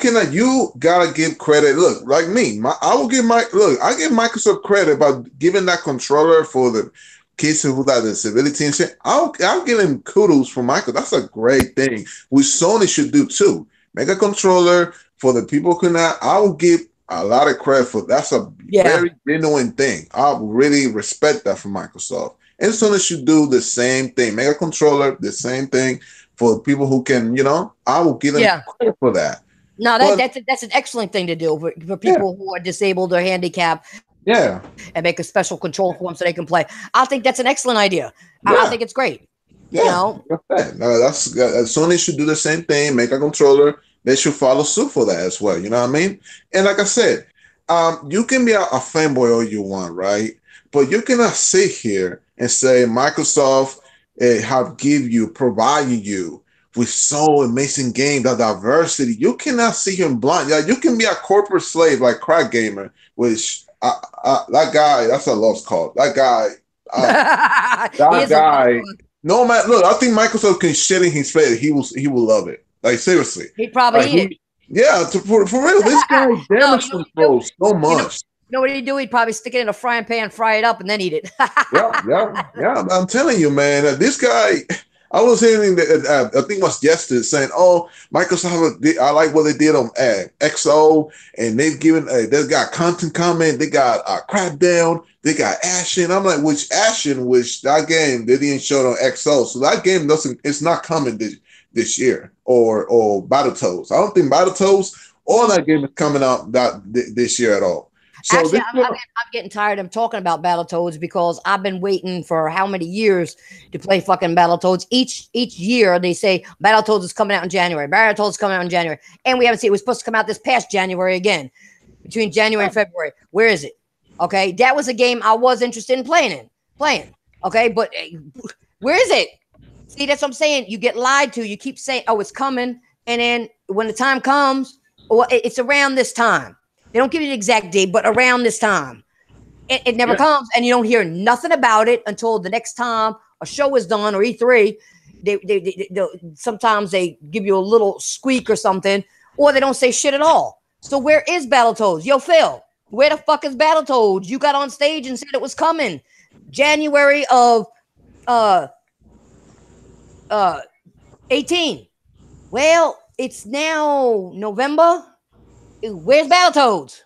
gotta give credit. Look, like me, I give Microsoft credit by giving that controller for the kids who got disability and shit. I'll give them kudos for Microsoft. That's a great thing, which Sony should do too. Make a controller for the people who cannot. I will give a lot of credit for that's a very genuine thing. I really respect that from Microsoft. And Sony should do the same thing. Make a controller, the same thing for people who can, I will give them credit for that. No, that's an excellent thing to do for people who are disabled or handicapped. Yeah. And make a special control for them so they can play. I think that's an excellent idea. I think it's great. Yeah. Sony should do the same thing, make a controller. They should follow suit for that as well. You know what I mean? And like I said, you can be a fanboy all you want, right? But you cannot sit here and say Microsoft provided you with so amazing game, the diversity. You cannot sit here and blind. Yeah, you can be a corporate slave like Crack Gamer, which that guy, that's a lost cause. That guy, No man, look, I think Microsoft can shit in his face. He will love it. Like seriously. He probably Like, eat it. yeah, for real. This guy No, damage control so you know, much. you know what he'd do? He'd probably stick it in a frying pan, fry it up, and then eat it. Yeah. I'm telling you, man. This guy. I was hearing that I think it was yesterday saying, "Oh, Microsoft. I like what they did on XO, and they've given. They got content coming. They got Crackdown. They got Ashen. I'm like, which Ashen? Which that game they didn't show it on XO, so that game doesn't. It's not coming this year or Battletoads. I don't think Battletoads or that game is coming out this year at all. So Actually, I'm getting tired of talking about Battletoads because I've been waiting for how many years to play fucking Battletoads. Each year they say Battletoads is coming out in January. Battletoads is coming out in January, and we haven't seen it. It was supposed to come out this past January again, between January and February. Where is it? Okay, that was a game I was interested in playing. Okay, but where is it? See, that's what I'm saying. You get lied to. You keep saying, "Oh, it's coming," and then when the time comes, well, it's around this time. They don't give you the exact date, but around this time. It never comes, and you don't hear nothing about it until the next time a show is done or E3. They sometimes they give you a little squeak or something, or they don't say shit at all. So where is Battletoads? Yo, Phil, where the fuck is Battletoads? You got on stage and said it was coming January of 18. Well, it's now November. Where's Battletoads?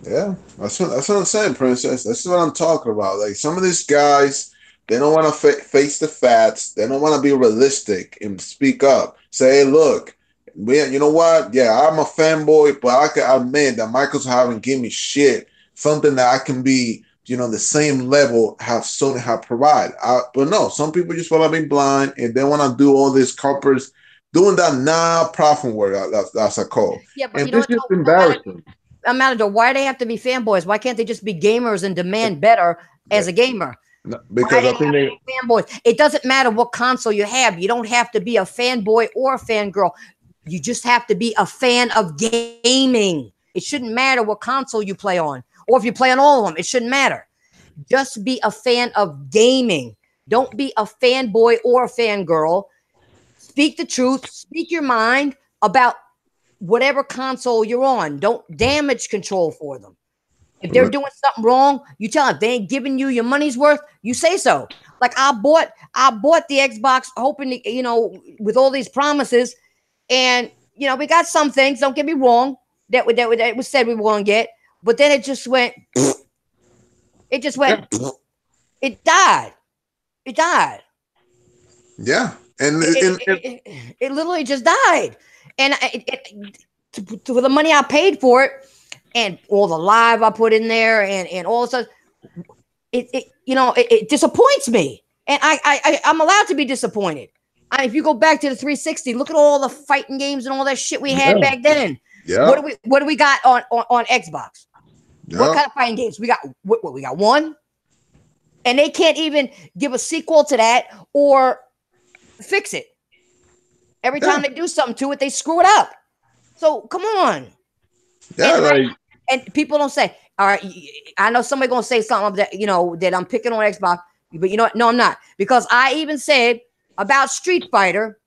Yeah, that's what I'm saying, Princess. That's what I'm talking about. Like some of these guys, they don't want to face the facts. They don't want to be realistic and speak up. Say, hey, look, you know what? Yeah, I'm a fanboy, but I can admit that Microsoft haven't given me shit. Something that I can be, the same level have Sony have provided. But no, some people just want to be blind and they want to do all this corporate doing that non-profit work. That's a call. Yeah, but and it's just embarrassing. Amador, why do they have to be fanboys? Why can't they just be gamers and demand better as a gamer? No, because I think they fanboys. It doesn't matter what console you have. You don't have to be a fanboy or a fangirl. You just have to be a fan of gaming. It shouldn't matter what console you play on, or if you play on all of them. It shouldn't matter. Just be a fan of gaming. Don't be a fanboy or a fangirl. Speak the truth. Speak your mind about whatever console you're on. Don't damage control for them. If they're doing something wrong, you tell them. If they ain't giving you your money's worth, you say so. Like I bought the Xbox hoping to, with all these promises, and we got some things, don't get me wrong, that was said we were going to get, but then it just went it died. It died. Yeah. And it literally just died. And for the money I paid for it, and all the live I put in there, and all this stuff, it disappoints me. And I'm allowed to be disappointed. If you go back to the 360, look at all the fighting games and all that shit we had back then. Yeah. What do we got on Xbox? Yeah. What kind of fighting games? We got we got one, and they can't even give a sequel to that or fix it. Every time they do something to it, they screw it up. So come on. Yeah, and people don't say, all right, I know somebody gonna say something that that I'm picking on Xbox, but you know what? No, I'm not, because I even said about Street Fighter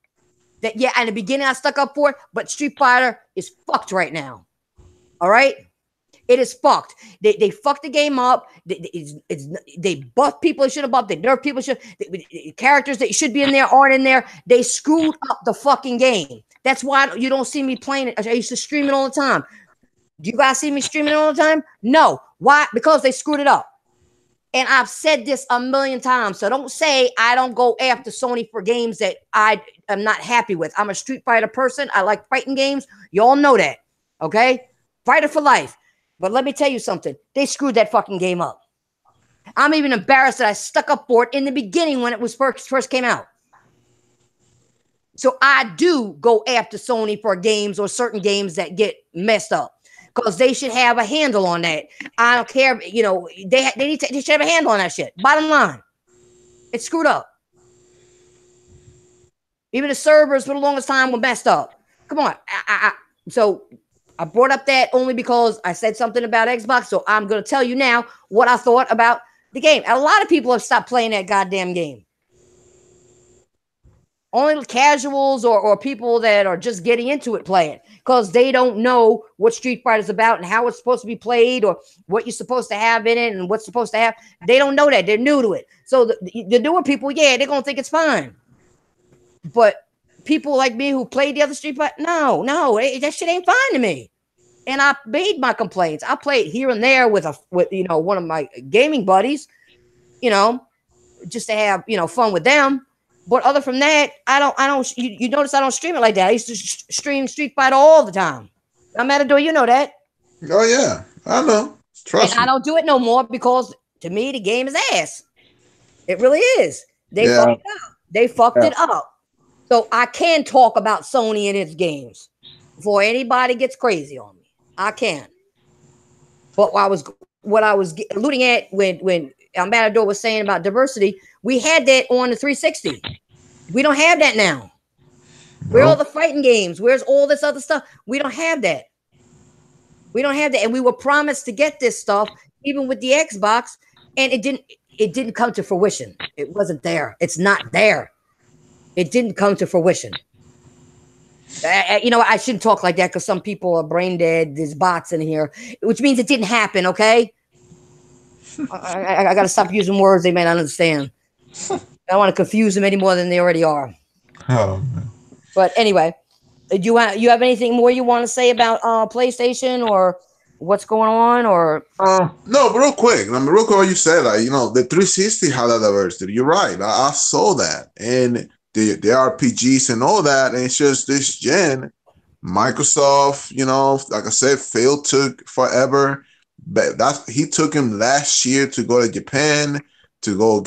that in the beginning I stuck up for it, but Street Fighter is fucked right now. All right. It is fucked. They fucked the game up. They buff people that should have buffed. They nerf people characters that should be in there aren't in there. They screwed up the fucking game. That's why you don't see me playing it. I used to stream it all the time. Do you guys see me streaming it all the time? No. Why? Because they screwed it up. And I've said this a million times. So don't say I don't go after Sony for games that I am not happy with. I'm a Street Fighter person. I like fighting games. You all know that. Okay? Fighter for life. But let me tell you something. They screwed that fucking game up. I'm even embarrassed that I stuck up for it in the beginning when it was first came out. So I do go after Sony for games or certain games that get messed up, because they should have a handle on that. I don't care. They should have a handle on that shit. Bottom line, it's screwed up. Even the servers for the longest time were messed up. Come on. So I brought up that only because I said something about Xbox. So I'm going to tell you now what I thought about the game. And a lot of people have stopped playing that goddamn game. Only casuals or people that are just getting into it play it because they don't know what Street Fighter is about and how it's supposed to be played or what you're supposed to have in it and what's supposed to have. They don't know that. They're new to it. So the newer people, yeah, they're going to think it's fine. But people like me who played the other Street Fighter, no, that shit ain't fine to me. And I made my complaints. I played here and there with one of my gaming buddies, just to have fun with them. But other from that, I don't. You notice I don't stream it like that. I used to stream Street Fighter all the time. I'm Matador, you know that. Oh yeah, I know. Trust me. I don't do it no more because to me the game is ass. It really is. They fucked it up. They fucked it up. So I can talk about Sony and its games before anybody gets crazy on me. I can. But what I was alluding at when Matador was saying about diversity, we had that on the 360. We don't have that now. Nope. Where are all the fighting games? Where's all this other stuff? We don't have that. We don't have that. And we were promised to get this stuff, even with the Xbox, and it didn't come to fruition. It wasn't there. It's not there. It didn't come to fruition. I shouldn't talk like that because some people are brain dead. There's bots in here, which means it didn't happen, okay? I got to stop using words they may not understand. I don't want to confuse them any more than they already are. Oh, man. But anyway, do you have anything more you want to say about PlayStation or what's going on? Or no, but real quick, what you said, the 360 had that diversity. You're right. I saw that, and the RPGs and all that, and it's just this gen, Microsoft, like I said, Phil took forever. But he took him last year to go to Japan to go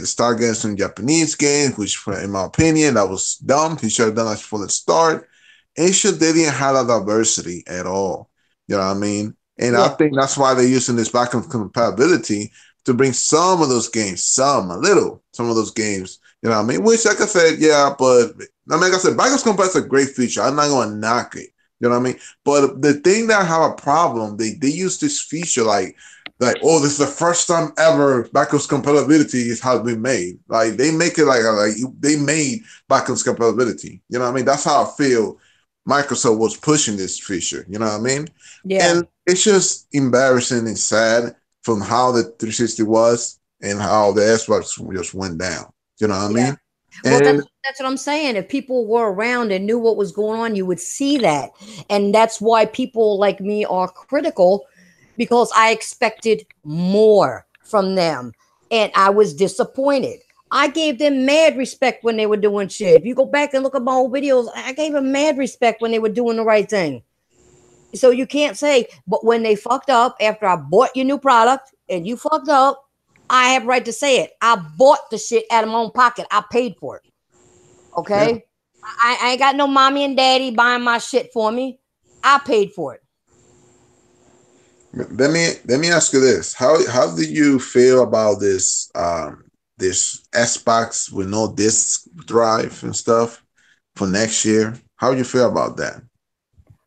start getting some Japanese games, which, in my opinion, that was dumb. He should have done that for the start. And they didn't have a diversity at all. You know what I mean? And I think that's why they're using this backwards compatibility to bring some of those games, some of those games. You know what I mean? Which, like I said, but like I said, backwards compatibility is a great feature. I'm not going to knock it. You know what I mean? But the thing that I have a problem, they use this feature like, oh, this is the first time ever backwards compatibility has been made. Like, they make it like they made backwards compatibility. You know what I mean? That's how I feel Microsoft was pushing this feature. You know what I mean? Yeah. And it's just embarrassing and sad from how the 360 was and how the Xbox just went down. You know what I mean? Well, that's what I'm saying. If people were around and knew what was going on, you would see that. And that's why people like me are critical, because I expected more from them. And I was disappointed. I gave them mad respect when they were doing shit. If you go back and look at my old videos, I gave them mad respect when they were doing the right thing. So you can't say, but when they fucked up after I bought your new product and you fucked up, I have right to say it. I bought the shit out of my own pocket. I paid for it. Okay? Yeah. I ain't got no mommy and daddy buying my shit for me. I paid for it. Let me ask you this. How do you feel about this this Xbox with no disk drive and stuff for next year? How do you feel about that?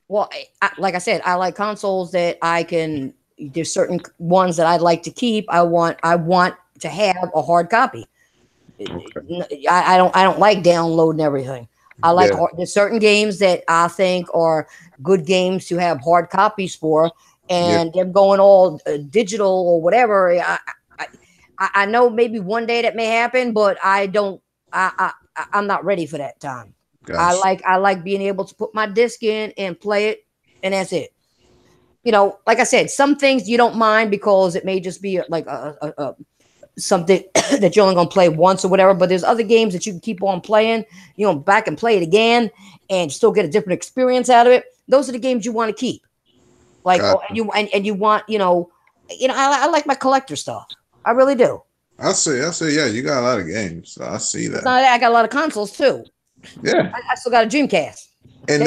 Well, like I said, I like consoles that I can. There's certain ones that I'd like to keep. I want to have a hard copy. Okay. I don't like downloading everything. I like there's certain games that I think are good games to have hard copies for, and they're going all digital or whatever. I know maybe one day that may happen, but I'm not ready for that time. Gosh. I like being able to put my disc in and play it, and that's it. Like I said, some things you don't mind because it may just be like a something that you're only going to play once or whatever. But there's other games that you can keep on playing, back and play it again and still get a different experience out of it. Those are the games you want to keep. Like, and you want, I like my collector stuff. I really do. I say, yeah, you got a lot of games. So I see that. I got a lot of consoles too. Yeah. I still got a Dreamcast. And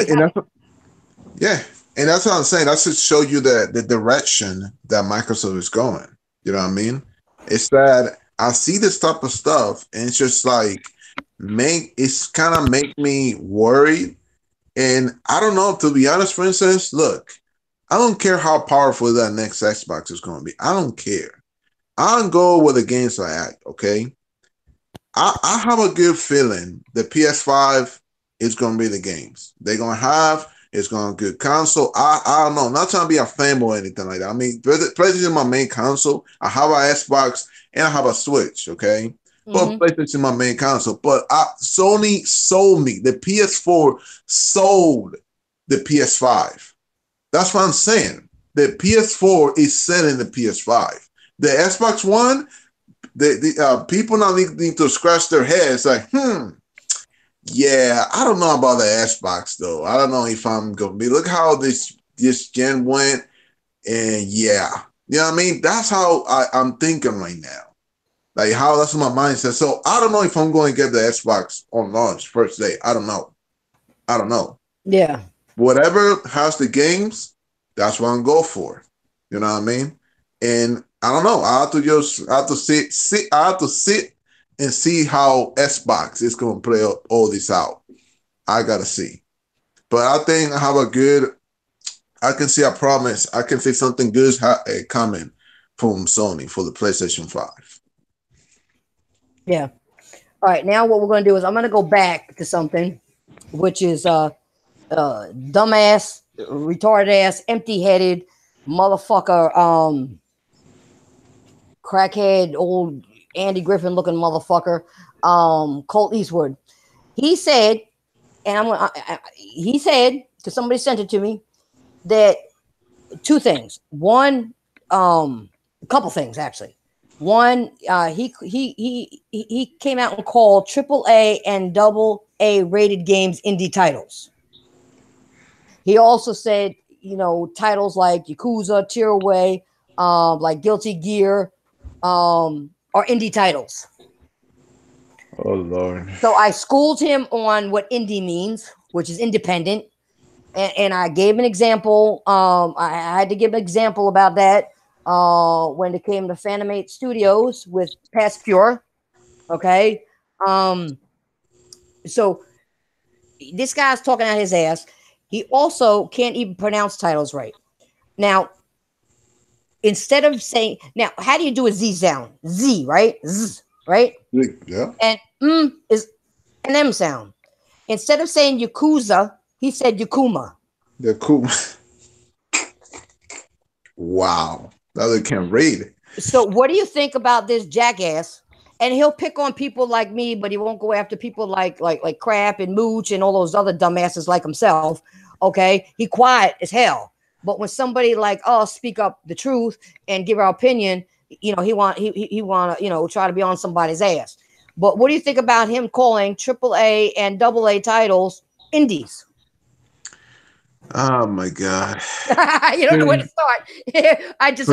that's what I'm saying. That's to show you the direction that Microsoft is going. You know what I mean? It's that I see this type of stuff, and it's just like it's kind of make me worried. And I don't know, to be honest, for instance, look, I don't care how powerful that next Xbox is going to be. I don't care. I'll go where the games are at, okay? I have a good feeling the PS5 is gonna be the games they're gonna have. It's gonna be a good console. I don't know. I'm not trying to be a fanboy or anything like that. I mean, PlayStation is my main console. I have an Xbox and I have a Switch. Okay, but Mm-hmm. PlayStation is my main console. But Sony sold me the PS4. Sold the PS5. That's what I'm saying. The PS4 is selling the PS5. The Xbox One, the people now need to scratch their heads like, yeah, I don't know about the Xbox though. I don't know if I'm gonna be. Look how this gen went, and yeah, you know what I mean. That's how I'm thinking right now. Like how that's my mindset. So I don't know if I'm going to get the Xbox on launch first day. I don't know. I don't know. Yeah. Whatever has the games, that's what I'm going for. You know what I mean? And I don't know. I have to I have to sit and see how Xbox is going to play all this out. I gotta see. But I think I have a good. I can see. I promise. I can see something good coming from Sony for the PlayStation 5. Yeah. All right. Now what we're going to do is I'm going to go back to something, which is dumbass, retarded ass, empty headed motherfucker, crackhead, old Andy Griffin looking motherfucker, Colt Eastwood. He said, and he said, because somebody sent it to me, that two things. One, a couple things actually. One, he came out and called AAA and AA rated games indie titles. He also said, titles like Yakuza, Tearaway, like Guilty Gear, are indie titles. Oh Lord. So I schooled him on what indie means, which is independent. And I gave an example. I had to give an example about that when it came to Fanimate Studios with Past Pure. Okay. So this guy's talking out his ass. He also can't even pronounce titles right. Now, instead of saying, now, how do you do a Z sound? Z, right? Z, right? Yeah. And is an M sound. Instead of saying Yakuza, he said Yakuma. They're cool. Wow. Now they can't read. So what do you think about this jackass? And he'll pick on people like me, but he won't go after people like Crap and Mooch and all those other dumbasses like himself. Okay, he quiet as hell. But when somebody like us speak up the truth and give our opinion, he want try to be on somebody's ass. But what do you think about him calling AAA and AA titles indies? Oh my God. You don't know where to start. I just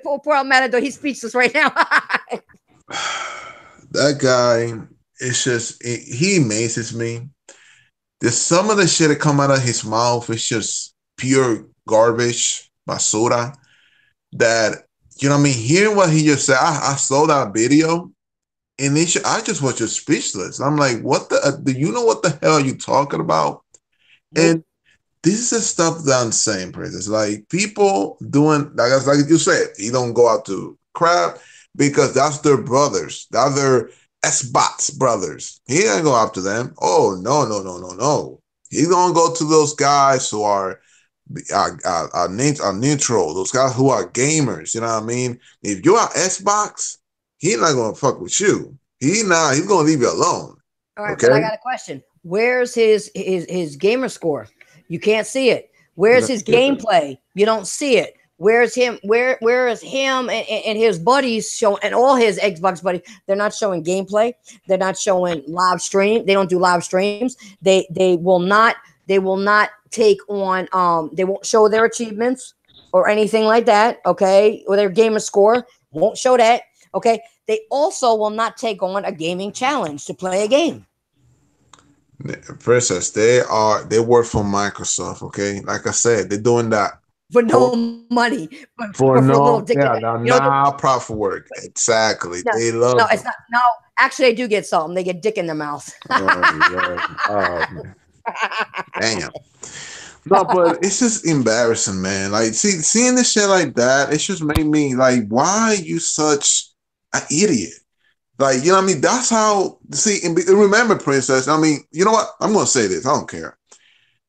poor Matador, he's speechless right now. That guy, it's just he amazes me. There's some of the shit that come out of his mouth is just pure garbage, basura. That you know what I mean. Hearing what he just said, I saw that video, and I just was just speechless. I'm like, what the? Do you know what the hell are you talking about? Nope. And this is the stuff that I'm saying, Princess. Like people doing, like you said, he don't go out to crap because that's their brothers. That's their Xbox brothers. He ain't go after them. Oh no, no, no, no, no. He's gonna go to those guys who are neutral. Those guys who are gamers. You know what I mean? If you're an Xbox, he's not gonna fuck with you. He's gonna leave you alone. All right, Okay. but I got a question. Where's his gamer score? You can't see it. Where's his gameplay? You don't see it. Where's him? Where is him and his buddies showing, and all his Xbox buddies? They're not showing gameplay. They're not showing live stream. They don't do live streams. They will not take on they won't show their achievements or anything like that. Okay, or their gamer score won't show that. Okay, they also will not take on a gaming challenge to play a game. Princess, they work for Microsoft, okay? Like I said, they're doing that For no money, for a little no, dick. yeah, not profit work. Exactly. No, they love no, it's not. No, actually, they do get something. They get dick in their mouth. Damn. No, but it's just embarrassing, man. Like, seeing this shit like that, it just made me like, why are you such an idiot? Like, you know what I mean? That's how, see, and remember, Princess, I mean, you know what? I'm going to say this. I don't care.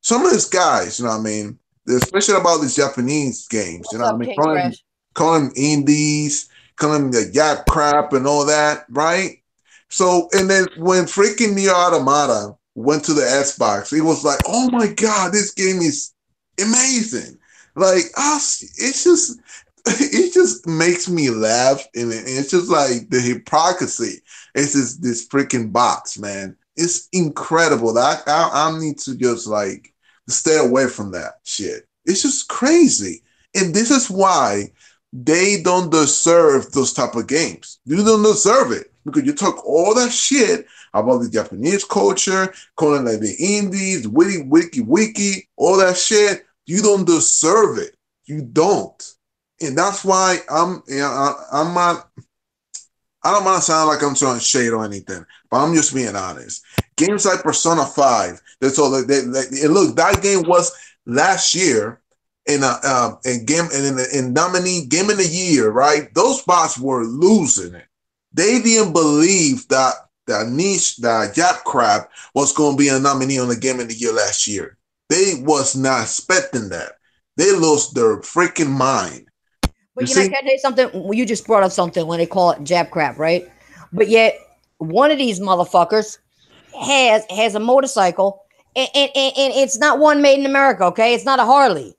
Some of these guys, you know what I mean? Especially about these Japanese games, you What's know what I up, mean? King Crash? Call them indies, call them the yap crap and all that, right? So, and then when freaking Nier Automata went to the Xbox, it was like, oh my God, this game is amazing. Like, it's just, it just makes me laugh. And it's just like the hypocrisy. It's just this freaking box, man. It's incredible. I need to just like stay away from that shit. It's just crazy. And this is why they don't deserve those type of games. You don't deserve it because you took all that shit about the Japanese culture, calling like the indies, wiki, all that shit. You don't deserve it. You don't. And that's why I'm not. I don't want to sound like I'm throwing shade or anything, but I'm just being honest. Games like Persona 5, that's all. And look, that game was last year in game and in nominee game of the year, right? Those bots were losing it. They didn't believe that that Jap crap was going to be a nominee on the game of the year last year. They was not expecting that. They lost their freaking mind. But you know, can I tell you something? Well, you just brought up something when they call it Jap crap, right? But yet, one of these motherfuckers has a motorcycle, and it's not one made in America. Okay, it's not a Harley.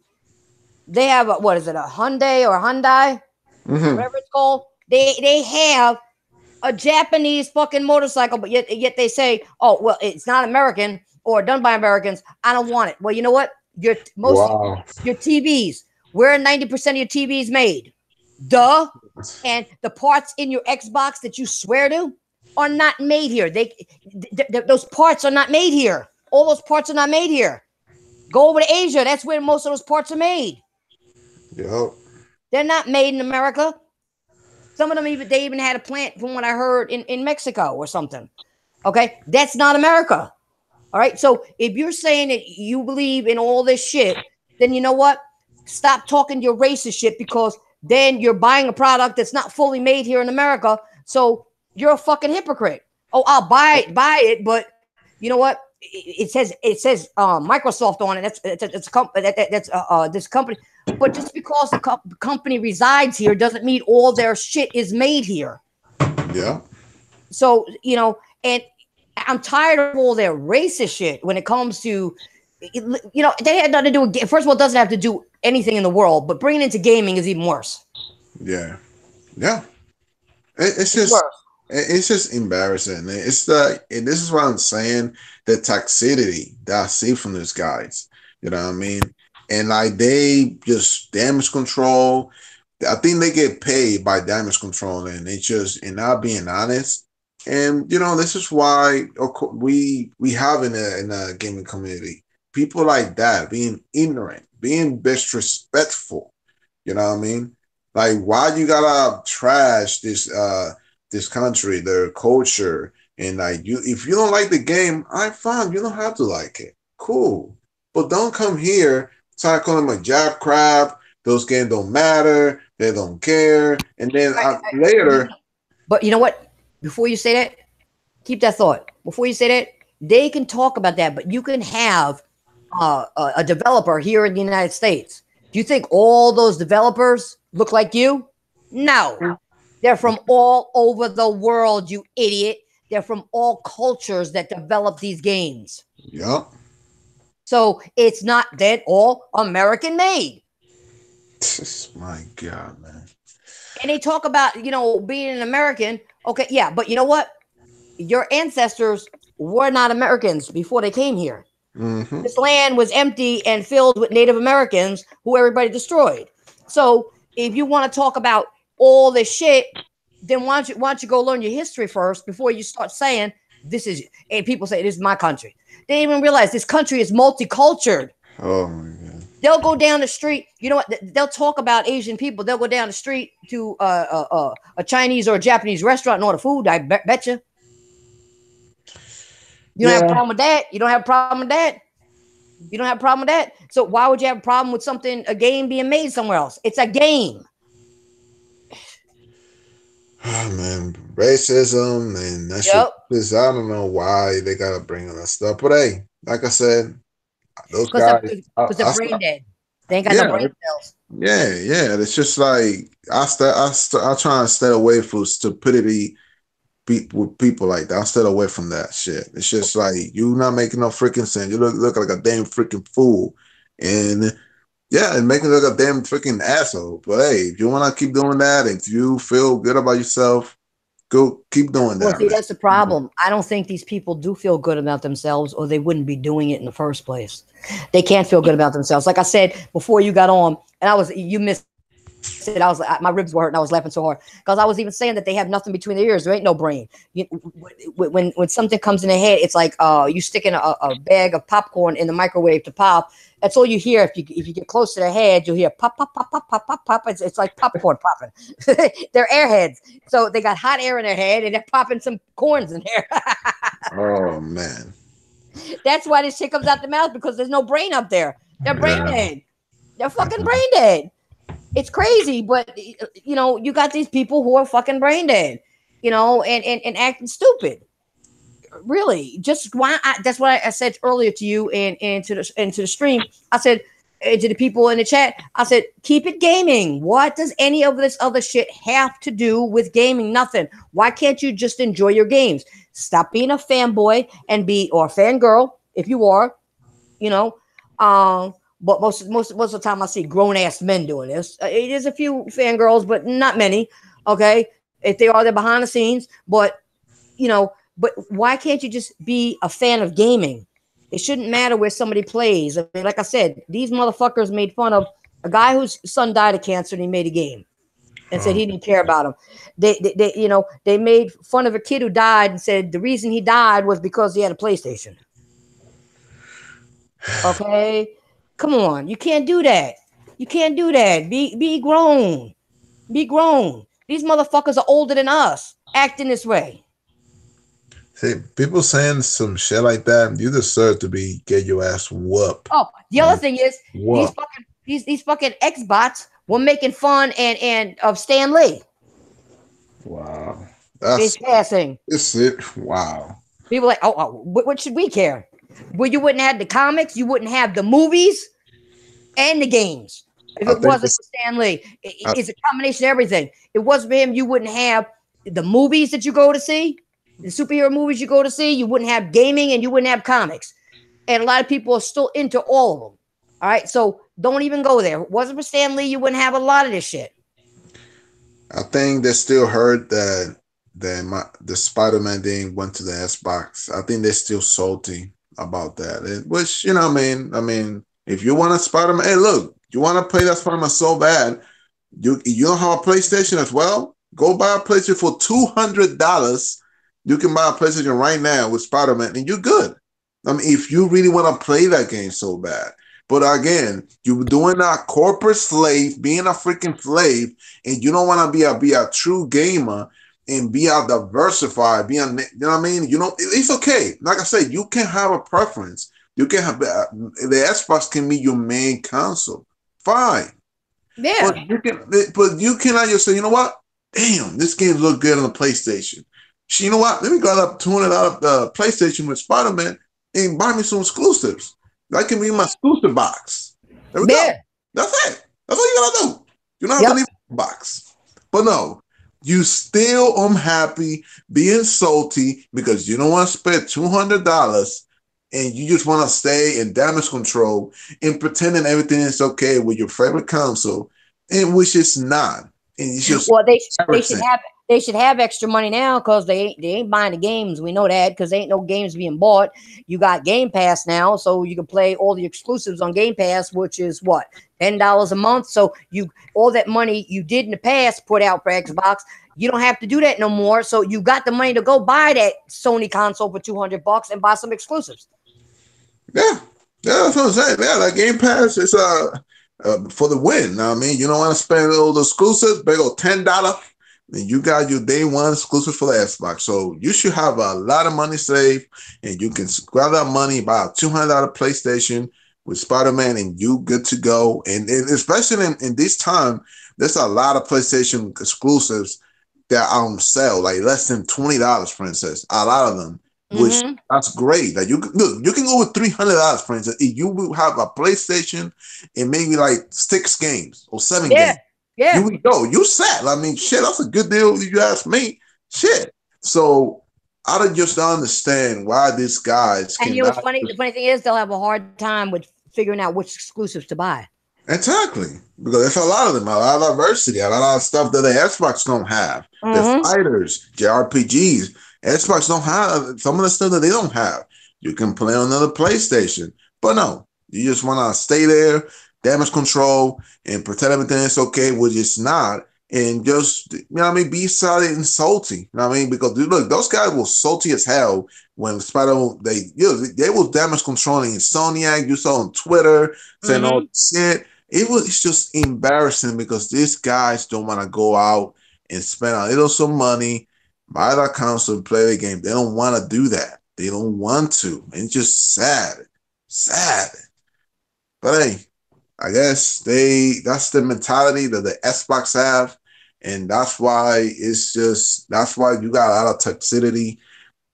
They have what is it, a Hyundai or Hyundai, whatever it's called. They have a Japanese fucking motorcycle, but yet they say, oh well, it's not American or done by Americans. I don't want it. Well, you know what? Your TVs. Where 90% of your TVs made? Duh. And the parts in your Xbox that you swear to are not made here. Those parts are not made here. All those parts are not made here. Go over to Asia. That's where most of those parts are made. Yep. They're not made in America. Some of them even had a plant, from what I heard, in Mexico or something. Okay, that's not America. All right. So if you're saying that you believe in all this shit, then you know what? Stop talking your racist shit, because then you're buying a product that's not fully made here in America. So you're a fucking hypocrite. Oh, I'll buy it, but you know what? It says Microsoft on it. That's this company. But just because the company resides here doesn't mean all their shit is made here. Yeah. So you know, and I'm tired of all their racist shit when it comes to. You know, they had nothing to do with. First of all, it doesn't have to do anything in the world, but bringing it into gaming is even worse. Yeah. It's just worse. It's just embarrassing. It's the and this is what I'm saying. The toxicity that I see from these guys. You know what I mean? And like they just damage control. I think they get paid by damage control, and it's just and not being honest. And you know, this is why we have in a gaming community people like that being ignorant, being disrespectful. You know what I mean? Like, why you gotta trash this country, their culture, and like if you don't like the game, I'm fine. You don't have to like it. Cool, but don't come here try to call them a job crap. Those games don't matter. They don't care. And then later. But you know what? Before you say that, keep that thought. Before you say that, they can talk about that, but you can have a developer here in the United States. Do you think all those developers look like you? No. They're from all over the world, you idiot. They're from all cultures that develop these games. Yep. So it's not that all American made. My God, man. And they talk about, you know, being an American. Okay, yeah, but you know what? Your ancestors were not Americans before they came here. Mm-hmm. This land was empty and filled with Native Americans who everybody destroyed. So if you want to talk about all this shit, then why don't you go learn your history first before you start saying this is, and people say this is my country. They didn't even realize this country is multicultural. Oh my God. They'll go down the street. You know what? They'll talk about Asian people. They'll go down the street to a Chinese or a Japanese restaurant and order food. I bet you. You don't have a problem with that. You don't have a problem with that. You don't have a problem with that. So why would you have a problem with a game being made somewhere else? It's a game. man, racism and that shit. Yep. I don't know why they gotta bring on that stuff, but hey, like I said, those Because they're, guys, 'cause they're brain dead. They ain't got no yeah, brain cells. yeah. It's just like I try and stay away from stupidity with people like that. I stay away from that shit. It's just like you not making no freaking sense. You look like a damn freaking fool, and yeah, and making look like a damn freaking asshole. But hey, if you want to keep doing that, if you feel good about yourself, go keep doing Well, that, see, man. that's the problem. I don't think these people do feel good about themselves, or they wouldn't be doing it in the first place. They can't feel good about themselves. Like I said before you got on, and you missed it. I was my ribs were hurting. I was laughing so hard because I was even saying that they have nothing between their ears. There ain't no brain. When something comes in the head, it's like you sticking a bag of popcorn in the microwave to pop. That's all you hear. If you get close to their head, you'll hear pop pop pop pop pop pop pop. It's like popcorn popping. They're airheads, so they got hot air in their head and they're popping some corns in there. Oh man, That's why this shit comes out the mouth, because there's no brain up there. They're brain yeah. dead. They're fucking brain dead. It's crazy, but you got these people who are fucking brain dead, and acting stupid. Really, just why? That's what I said earlier to you and to the stream. I said to the people in the chat, I said, keep it gaming. What does any of this other shit have to do with gaming? Nothing. Why can't you just enjoy your games? Stop being a fanboy or a fangirl if you are, you know. But most of the time I see grown ass men doing this. There's a few fangirls, but not many. Okay, if they are, they're behind the scenes. But but why can't you just be a fan of gaming? It shouldn't matter where somebody plays. I mean, like I said, these motherfuckers made fun of a guy whose son died of cancer, and he made a game and said he didn't care about him. They made fun of a kid who died and said the reason he died was because he had a PlayStation. Okay, come on, you can't do that. You can't do that. Be grown. Be grown. These motherfuckers are older than us, acting this way. See, people saying some shit like that, you deserve to get your ass whooped. Oh, the other thing is Whoop. these fucking Xbots were making fun and of Stan Lee. Wow, It's passing. It's it. Wow. People are like, what should we care? Well, you wouldn't have the comics, you wouldn't have the movies and the games if it wasn't for Stan Lee. It's a combination of everything. It wasn't for him, you wouldn't have the movies that you go to see. The superhero movies you go to see, you wouldn't have gaming and you wouldn't have comics. And a lot of people are still into all of them. All right. So don't even go there. If it wasn't for Stan Lee, you wouldn't have a lot of this shit. I think they still heard that the Spider-Man thing went to the Xbox. I think they're still salty about that. Which, I mean, if you want a Spider-Man, hey, look, you want to play that Spider-Man so bad, you don't have a PlayStation as well? Go buy a PlayStation for $200. You can buy a PlayStation right now with Spider-Man and you're good. I mean, if you really want to play that game so bad. But again, you're doing a corporate slave, being a freaking slave, and you don't want to be a true gamer and be a diversified, you know what I mean? It's okay. Like I said, you can have a preference. You can have the Xbox can be your main console. Fine. Yeah. But you cannot just say, you know what? Damn, this game look good on the PlayStation. You know what? Let me grab up $200 PlayStation with Spider-Man and buy me some exclusives. That can be my exclusive box. There we go. That's it. That's all you gotta do. You don't have to leave the box. But no, you still unhappy, being salty because you don't want to spend $200 and you just want to stay in damage control and pretending everything is okay with your favorite console, and which is not. And it's just they should have extra money now because they ain't buying the games. We know that because there ain't no games being bought. You got Game Pass now, so you can play all the exclusives on Game Pass, which is what, $10 a month. So all that money you did in the past put out for Xbox, you don't have to do that no more. So you got the money to go buy that Sony console for $200 and buy some exclusives. Yeah, that's what I'm saying. Yeah, that Game Pass is for the win. I mean, you don't want to spend all the exclusives, big old $10. And you got your day one exclusive for the Xbox. So you should have a lot of money saved, and you can grab that money, buy a $200 PlayStation with Spider-Man, and you good to go. And especially in this time, there's a lot of PlayStation exclusives that are on sale, like less than $20, for instance. A lot of them, which that's great. Like you look, you can go with $300, for instance, if you will have a PlayStation and maybe like 6 games or 7 games. Yeah. You would go, you set. I mean, shit, that's a good deal if you ask me. Shit. So I don't just understand why these guys And you know what's cannot. funny? The funny thing is they'll have a hard time with figuring out which exclusives to buy. Exactly. Because there's a lot of them, a lot of diversity, a lot of stuff that the Xbox don't have. The fighters, JRPGs. Xbox don't have some of the stuff that they don't have. You can play on another PlayStation. But no, you just want to stay there, damage control, and pretend everything is okay, which it's not. And just, you know what I mean, be solid and salty. You know what I mean? Because look, those guys were salty as hell when they was damage controlling Insomniac. You saw on Twitter saying all this shit. It's just embarrassing because these guys don't want to go out and spend a little some money, buy that console, and play the game. They don't want to do that. They don't want to. It's just sad. Sad. But hey, I guess that's the mentality that the Xbox have, and that's why you got a lot of toxicity,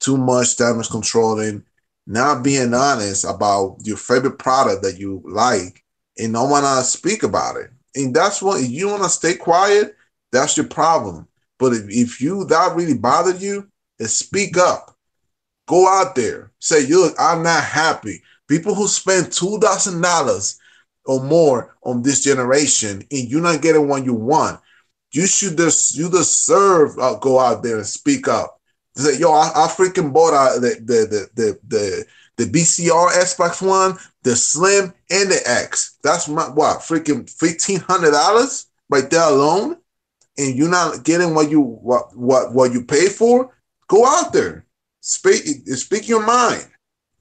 too much damage controlling, not being honest about your favorite product that you like, and don't want to speak about it. And that's what, if you want to stay quiet, that's your problem. But if you that really bothered you, then speak up. Go out there. Say, look, I'm not happy. People who spend $2,000 or more on this generation and you're not getting what you want, you deserve go out there and speak up. Say, yo, I freaking bought the BCR Xbox One, the Slim, and the X. That's freaking $1,500 right there alone, and you're not getting what you pay for. Go out there, speak your mind.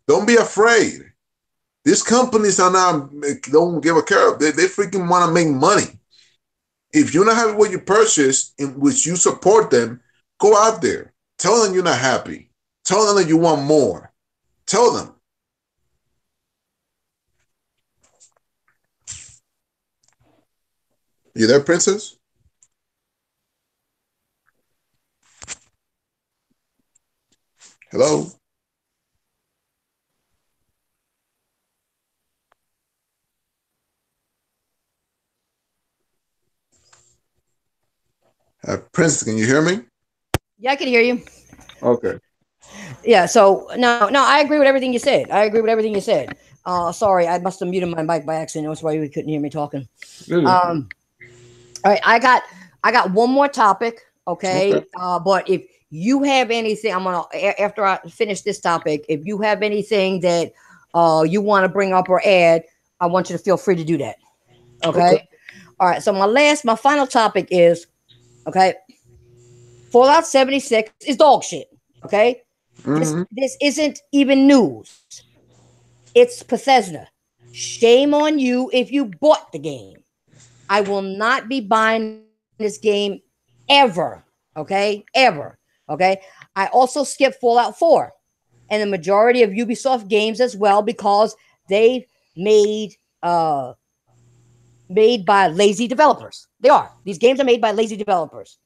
Don't be afraid. These companies don't give a care. They freaking want to make money. If you're not happy with what you purchased, in which you support them, go out there. Tell them you're not happy. Tell them that you want more. Tell them. You there, Princess? Hello? Princess, can you hear me? Yeah, I can hear you. Okay. Yeah, so no, I agree with everything you said. Sorry, I must have muted my mic by accident. That's why you couldn't hear me talking. All right, I got one more topic, okay? But if you have anything, I'm gonna after I finish this topic, if you have anything that you want to bring up or add, I want you to feel free to do that. Okay. All right. So my final topic is, okay, Fallout 76 is dog shit. Okay. This isn't even news. It's Bethesda. Shame on you if you bought the game. I will not be buying this game ever. Okay. Ever. Okay. I also skipped Fallout 4 and the majority of Ubisoft games as well because they made by lazy developers. They are. These games are made by lazy developers.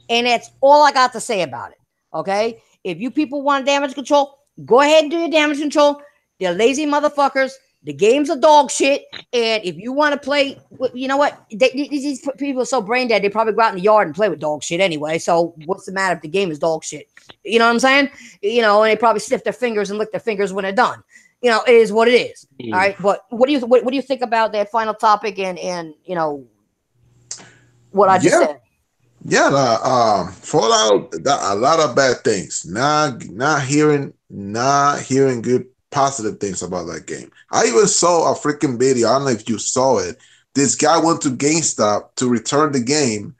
And that's all I got to say about it. Okay. If you people want damage control, go ahead and do your damage control. They're lazy motherfuckers. The games are dog shit. And if you want to play, you know what? These people are so brain dead, they probably go out in the yard and play with dog shit anyway. So what's the matter if the game is dog shit? You know what I'm saying? You know, and they probably sniff their fingers and lick their fingers when they're done. You know, it is what it is. All right. But what do you think about that final topic and you know what I just said? Yeah, Fallout, a lot of bad things. Not hearing good positive things about that game. I even saw a freaking video. I don't know if you saw it. This guy went to GameStop to return the game,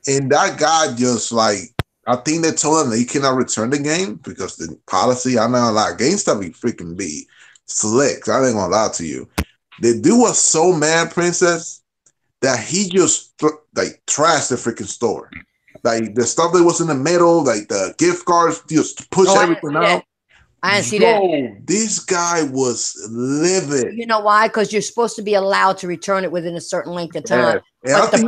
and that guy just I think they told him that he cannot return the game because the policy. I'm not gonna lie, GameStop be slick. I ain't gonna lie to you. The dude was so mad, Princess, that he just trashed the freaking store. Like the stuff that was in the middle, like the gift cards, just push everything out. I didn't see that. Yo, this guy was livid. You know why? Because you're supposed to be allowed to return it within a certain length of time. Yeah. And I But think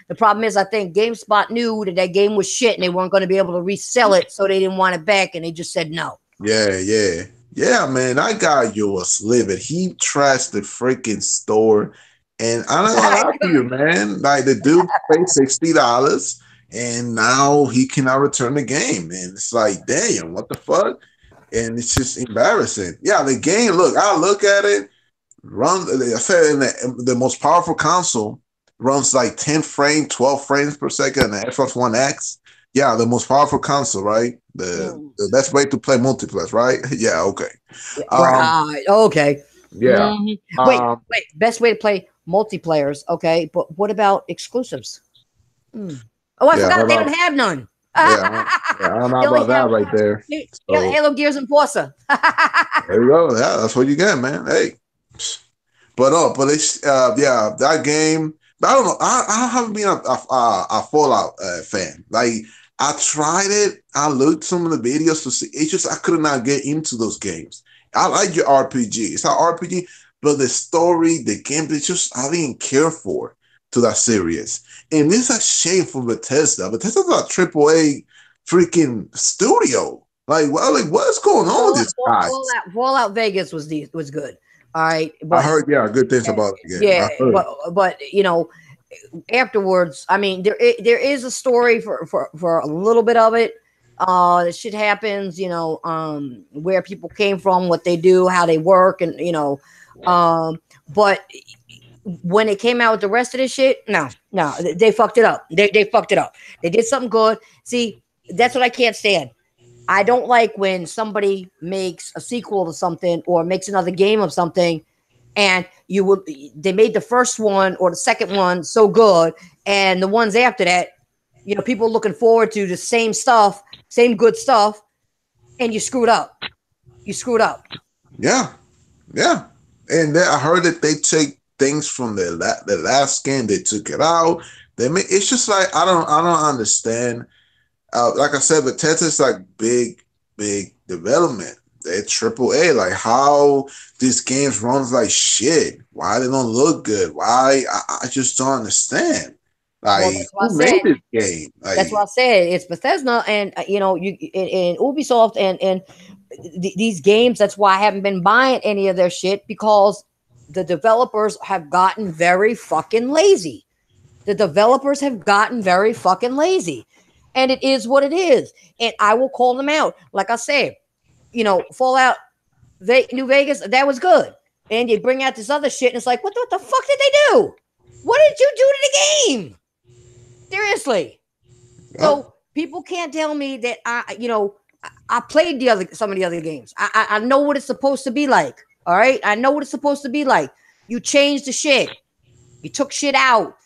the problem is, I think GameSpot knew that that game was shit, and they weren't going to be able to resell it, so they didn't want it back, and they just said no. yeah, man. That guy was livid. He trashed the freaking store. And I'm not gonna lie to you, man. Like the dude paid $60 and now he cannot return the game. And it's like, damn, what the fuck? And it's just embarrassing. Yeah, the game, look, I look at it, I said in the most powerful console runs like 10 frames, 12 frames per second, the Xbox One X. Yeah, the most powerful console, right? The best way to play multiplayer, right? Yeah, okay. Right. Okay. Yeah. Wait. Best way to play multiplayers. Okay. But what about exclusives? Oh, I forgot they don't have none. I don't know about that right there. So, Halo, Gears, and Forza. There you go. Yeah, that's what you get, man. Hey. But it's that game. I don't know. I haven't been a Fallout fan. Like I tried it. I looked some of the videos to see. It's just I could not get into those games. I like your RPG. It's an RPG, but the story, the game, it's just I didn't care for to that series. And it's a shame for Bethesda. Bethesda's a AAA freaking studio. Like what's going on with this guy? Fallout Vegas was good. All right, I heard good things about the game. Yeah, but you know, afterwards, I mean, there is a story for a little bit of it. The shit happens, you know, where people came from, what they do, how they work, and you know, but when it came out with the rest of this shit, no, they fucked it up. They fucked it up. They did something good. See, that's what I can't stand. I don't like when somebody makes a sequel to something or makes another game of something, and they made the first one or the second one so good, and the ones after that, you know, people looking forward to the same stuff, same good stuff, and you screwed up. You screwed up. Yeah. And I heard that they take things from the last game, they took it out. It's just like I don't understand. Like I said, Bethesda's like big development. They're AAA. Like how these games runs like shit. Why they don't look good? Why I just don't understand. Like who made this game? Like, that's what I said. It's Bethesda, and you know, and Ubisoft, and these games. That's why I haven't been buying any of their shit, because the developers have gotten very fucking lazy. The developers have gotten very fucking lazy. And it is what it is. And I will call them out. Like I said, you know, Fallout New Vegas, that was good. And you bring out this other shit, and it's like, what the fuck did they do? What did you do to the game? Seriously. Yeah. So people can't tell me that I played some of the other games. I know what it's supposed to be like. All right. I know what it's supposed to be like. You changed the shit. You took shit out.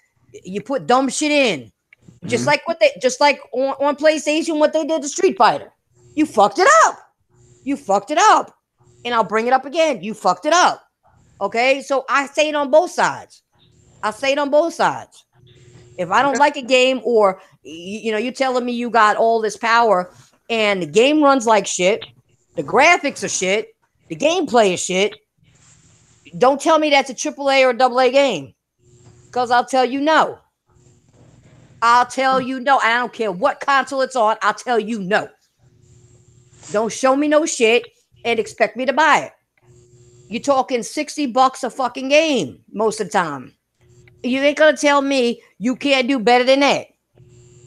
You put dumb shit in. Just like on PlayStation, what they did to Street Fighter. You fucked it up. You fucked it up. And I'll bring it up again. You fucked it up. Okay? So I say it on both sides. If I don't like a game, or you know, you're telling me you got all this power and the game runs like shit, the graphics are shit, the gameplay is shit, don't tell me that's a AAA or a AA game. Because I'll tell you no. I don't care what console it's on. I'll tell you no. Don't show me no shit and expect me to buy it. You're talking $60 a fucking game most of the time. You ain't gonna tell me you can't do better than that.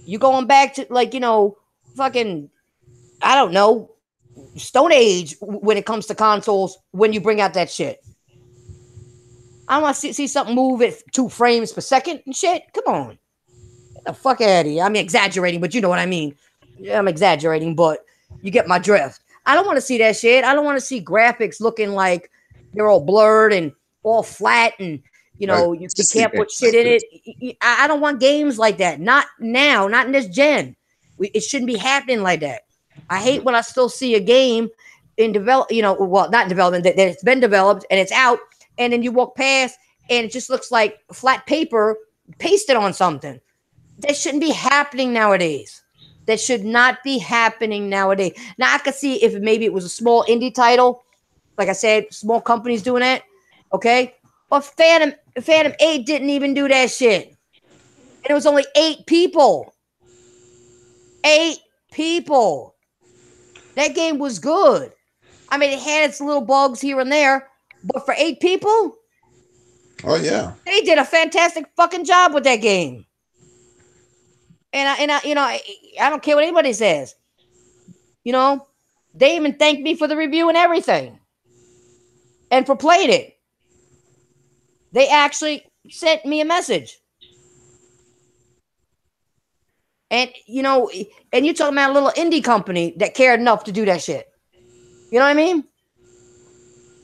You going back to, like, you know, fucking, I don't know, Stone Age when it comes to consoles when you bring out that shit. I want to see something move at 2 frames per second and shit. Come on. Get the fuck out of here. I'm exaggerating, but you know what I mean. Yeah, I'm exaggerating, but you get my drift. I don't want to see that shit. I don't want to see graphics looking like they're all blurred and all flat, and you know, you can't put shit in it. I don't want games like that. Not now, not in this gen. It shouldn't be happening like that. I hate when I still see a game in not in development, that it's been developed and it's out, and then you walk past and it just looks like flat paper pasted on something. That shouldn't be happening nowadays. that should not be happening nowadays. Now I could see if maybe it was a small indie title, like I said, small companies doing it, okay? But Phantom 8 didn't even do that shit. And it was only 8 people. 8 people. That game was good. I mean, it had its little bugs here and there, but for 8 people, Oh yeah, they did a fantastic fucking job with that game. And I you know, I don't care what anybody says. You know, they even thanked me for the review and everything, and for playing it. They actually sent me a message. And you know, and you're talking about a little indie company that cared enough to do that shit. You know what I mean?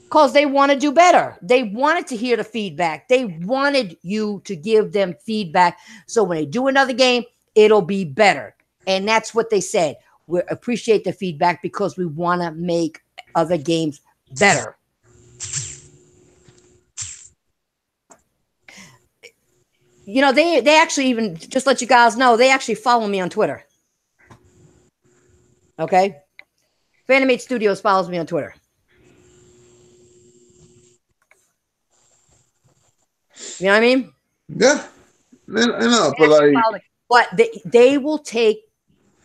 Because they want to do better. They wanted to hear the feedback. They wanted you to give them feedback. So when they do another game, it'll be better. And that's what they said. We appreciate the feedback because we want to make other games better. You know, they actually even, just let you guys know, they actually follow me on Twitter. Okay? Phantom 8 Studios follows me on Twitter. You know what I mean? yeah. I know, but they will take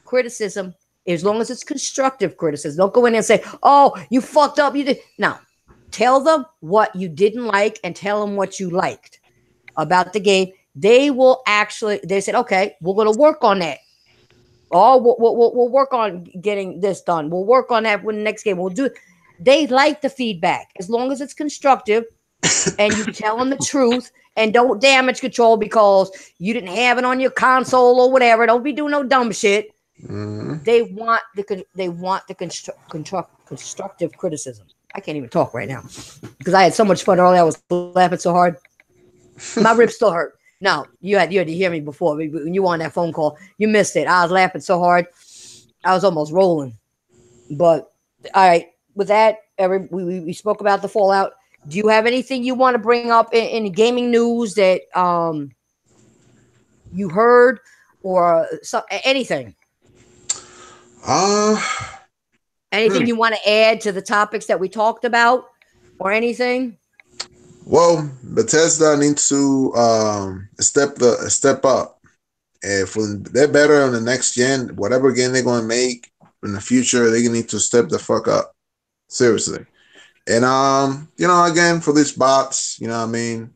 criticism as long as it's constructive criticism. Don't go in there and say, "Oh, you fucked up." You did. No, tell them what you didn't like and tell them what you liked about the game. They will actually. They said, "Okay, we're going to work on that. Oh, we'll work on getting this done. We'll work on that when the next game. We'll do." They like the feedback as long as it's constructive and you tell them the truth. And don't damage control because you didn't have it on your console or whatever. Don't be doing no dumb shit. They want the constructive criticism. I can't even talk right now because I had so much fun earlier. I was laughing so hard. My ribs still hurt. No, you had to hear me before when you were on that phone call. You missed it. I was laughing so hard, I was almost rolling. But all right, with that, we spoke about the Fallout. Do you have anything you want to bring up in gaming news that you heard or anything? Anything you want to add to the topics that we talked about or anything? Well, Bethesda needs to step up. If they're better on the next gen, whatever game they're going to make in the future, they need to step the fuck up. Seriously. And you know, again, for these bots, you know what I mean,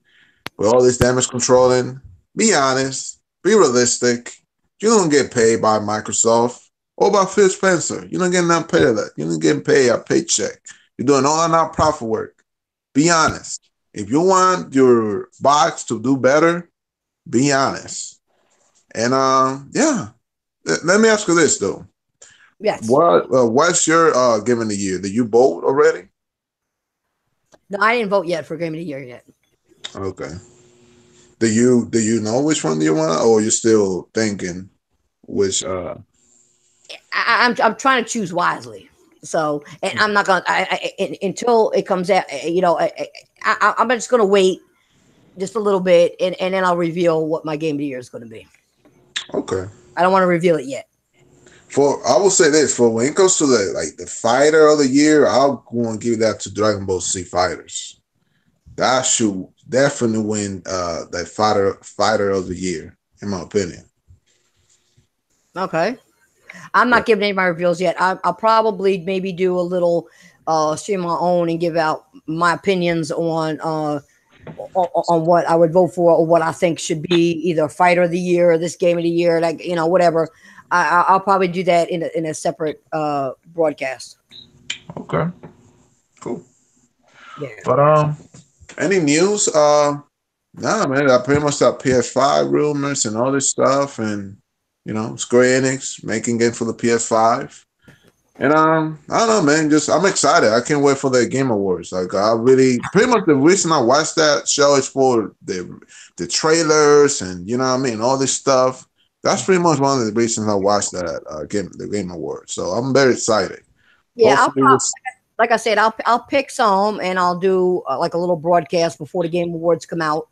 with all this damage controlling, be honest, be realistic. You don't get paid by Microsoft or by Phil Spencer. You don't get nothing paid of that. You don't get paid a paycheck. You're doing all that profit work. Be honest. If you want your bots to do better, be honest. And yeah. Let me ask you this though. Yes. What's your game of the year? Did you vote already? No, I didn't vote yet for Game of the Year yet. Okay. Do you know which one do you want, or you're still thinking which? I'm trying to choose wisely. So, and I'm not gonna until it comes out. You know, I'm just gonna wait just a little bit, and then I'll reveal what my Game of the Year is going to be. Okay. I don't want to reveal it yet. I will say this: for when it comes to the fighter of the year, I'll go and give that to Dragon Ball Z Fighters. That should definitely win that fighter of the year, in my opinion. Okay. I'm not giving any of my reveals yet. I'll probably maybe do a little stream my own and give out my opinions on what I would vote for or what I think should be either fighter of the year or this game of the year, like, you know, whatever. I'll probably do that in a separate broadcast. Okay. Cool. Yeah. But any news? Nah, man. I pretty much got PS5 rumors and all this stuff, and you know, Square Enix making it for the PS5. And I don't know, man. I'm excited. I can't wait for the Game Awards. Like, I really, pretty much the reason I watched that show is for the trailers and, you know what I mean, all this stuff. That's pretty much one of the reasons I watched that the Game Awards. So I'm very excited. Yeah, like I said, I'll pick some and I'll do like a little broadcast before the Game Awards come out.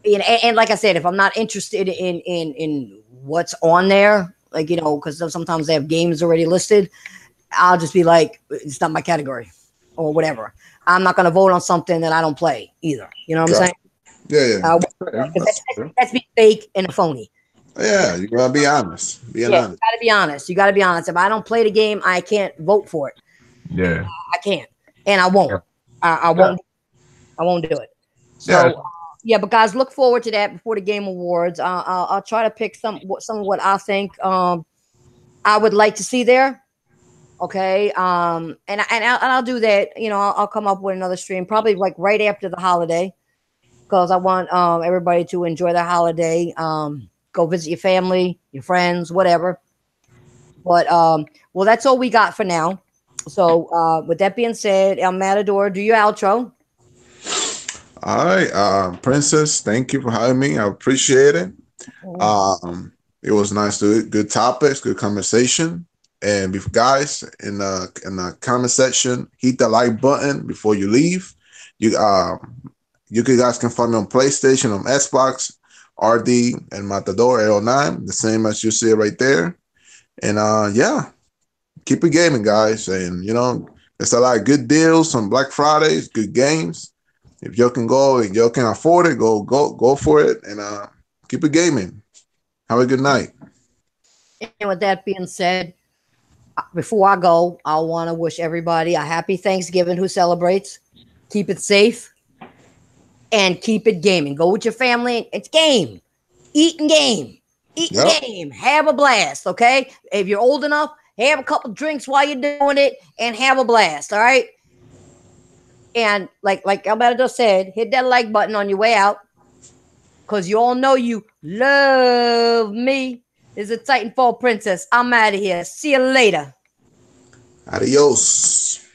And like I said, if I'm not interested in what's on there, like, you know, because sometimes they have games already listed, I'll just be like, it's not my category or whatever. I'm not going to vote on something that I don't play either. You know what I'm saying? Yeah. That's being fake and a phony. Yeah, you gotta be honest. Being Yeah, honest. you gotta be honest. You gotta be honest. If I don't play the game, I can't vote for it. Yeah. I can't, and I won't. I won't. I won't do it. Yeah. So yeah, but guys, look forward to that before the game awards. I'll try to pick some of what I think I would like to see there. Okay, I'll do that. You know, I'll come up with another stream probably like right after the holiday because I want everybody to enjoy the holiday. Go visit your family, your friends, whatever. But well, that's all we got for now. So with that being said, El Matador, do your outro. All right, Princess, thank you for having me. I appreciate it. It was nice to good topics, good conversation. And guys, in the comment section, hit the like button before you leave. You guys can find me on PlayStation, on Xbox, RD, and Matador L9, the same as you see right there. And yeah, keep it gaming, guys. And you know, there's a lot of good deals on Black Fridays, good games. If you can go, if you can afford it, go for it, and keep it gaming. Have a good night. And with that being said, before I go, I want to wish everybody a happy Thanksgiving who celebrates. Keep it safe and keep it gaming. Go with your family. It's game. Eat and game. Eat and game. Have a blast, okay? If you're old enough, have a couple drinks while you're doing it and have a blast, all right? And like Alberto said, hit that like button on your way out because you all know you love me. This is a Titanfall Princess. I'm out of here. See you later. Adios.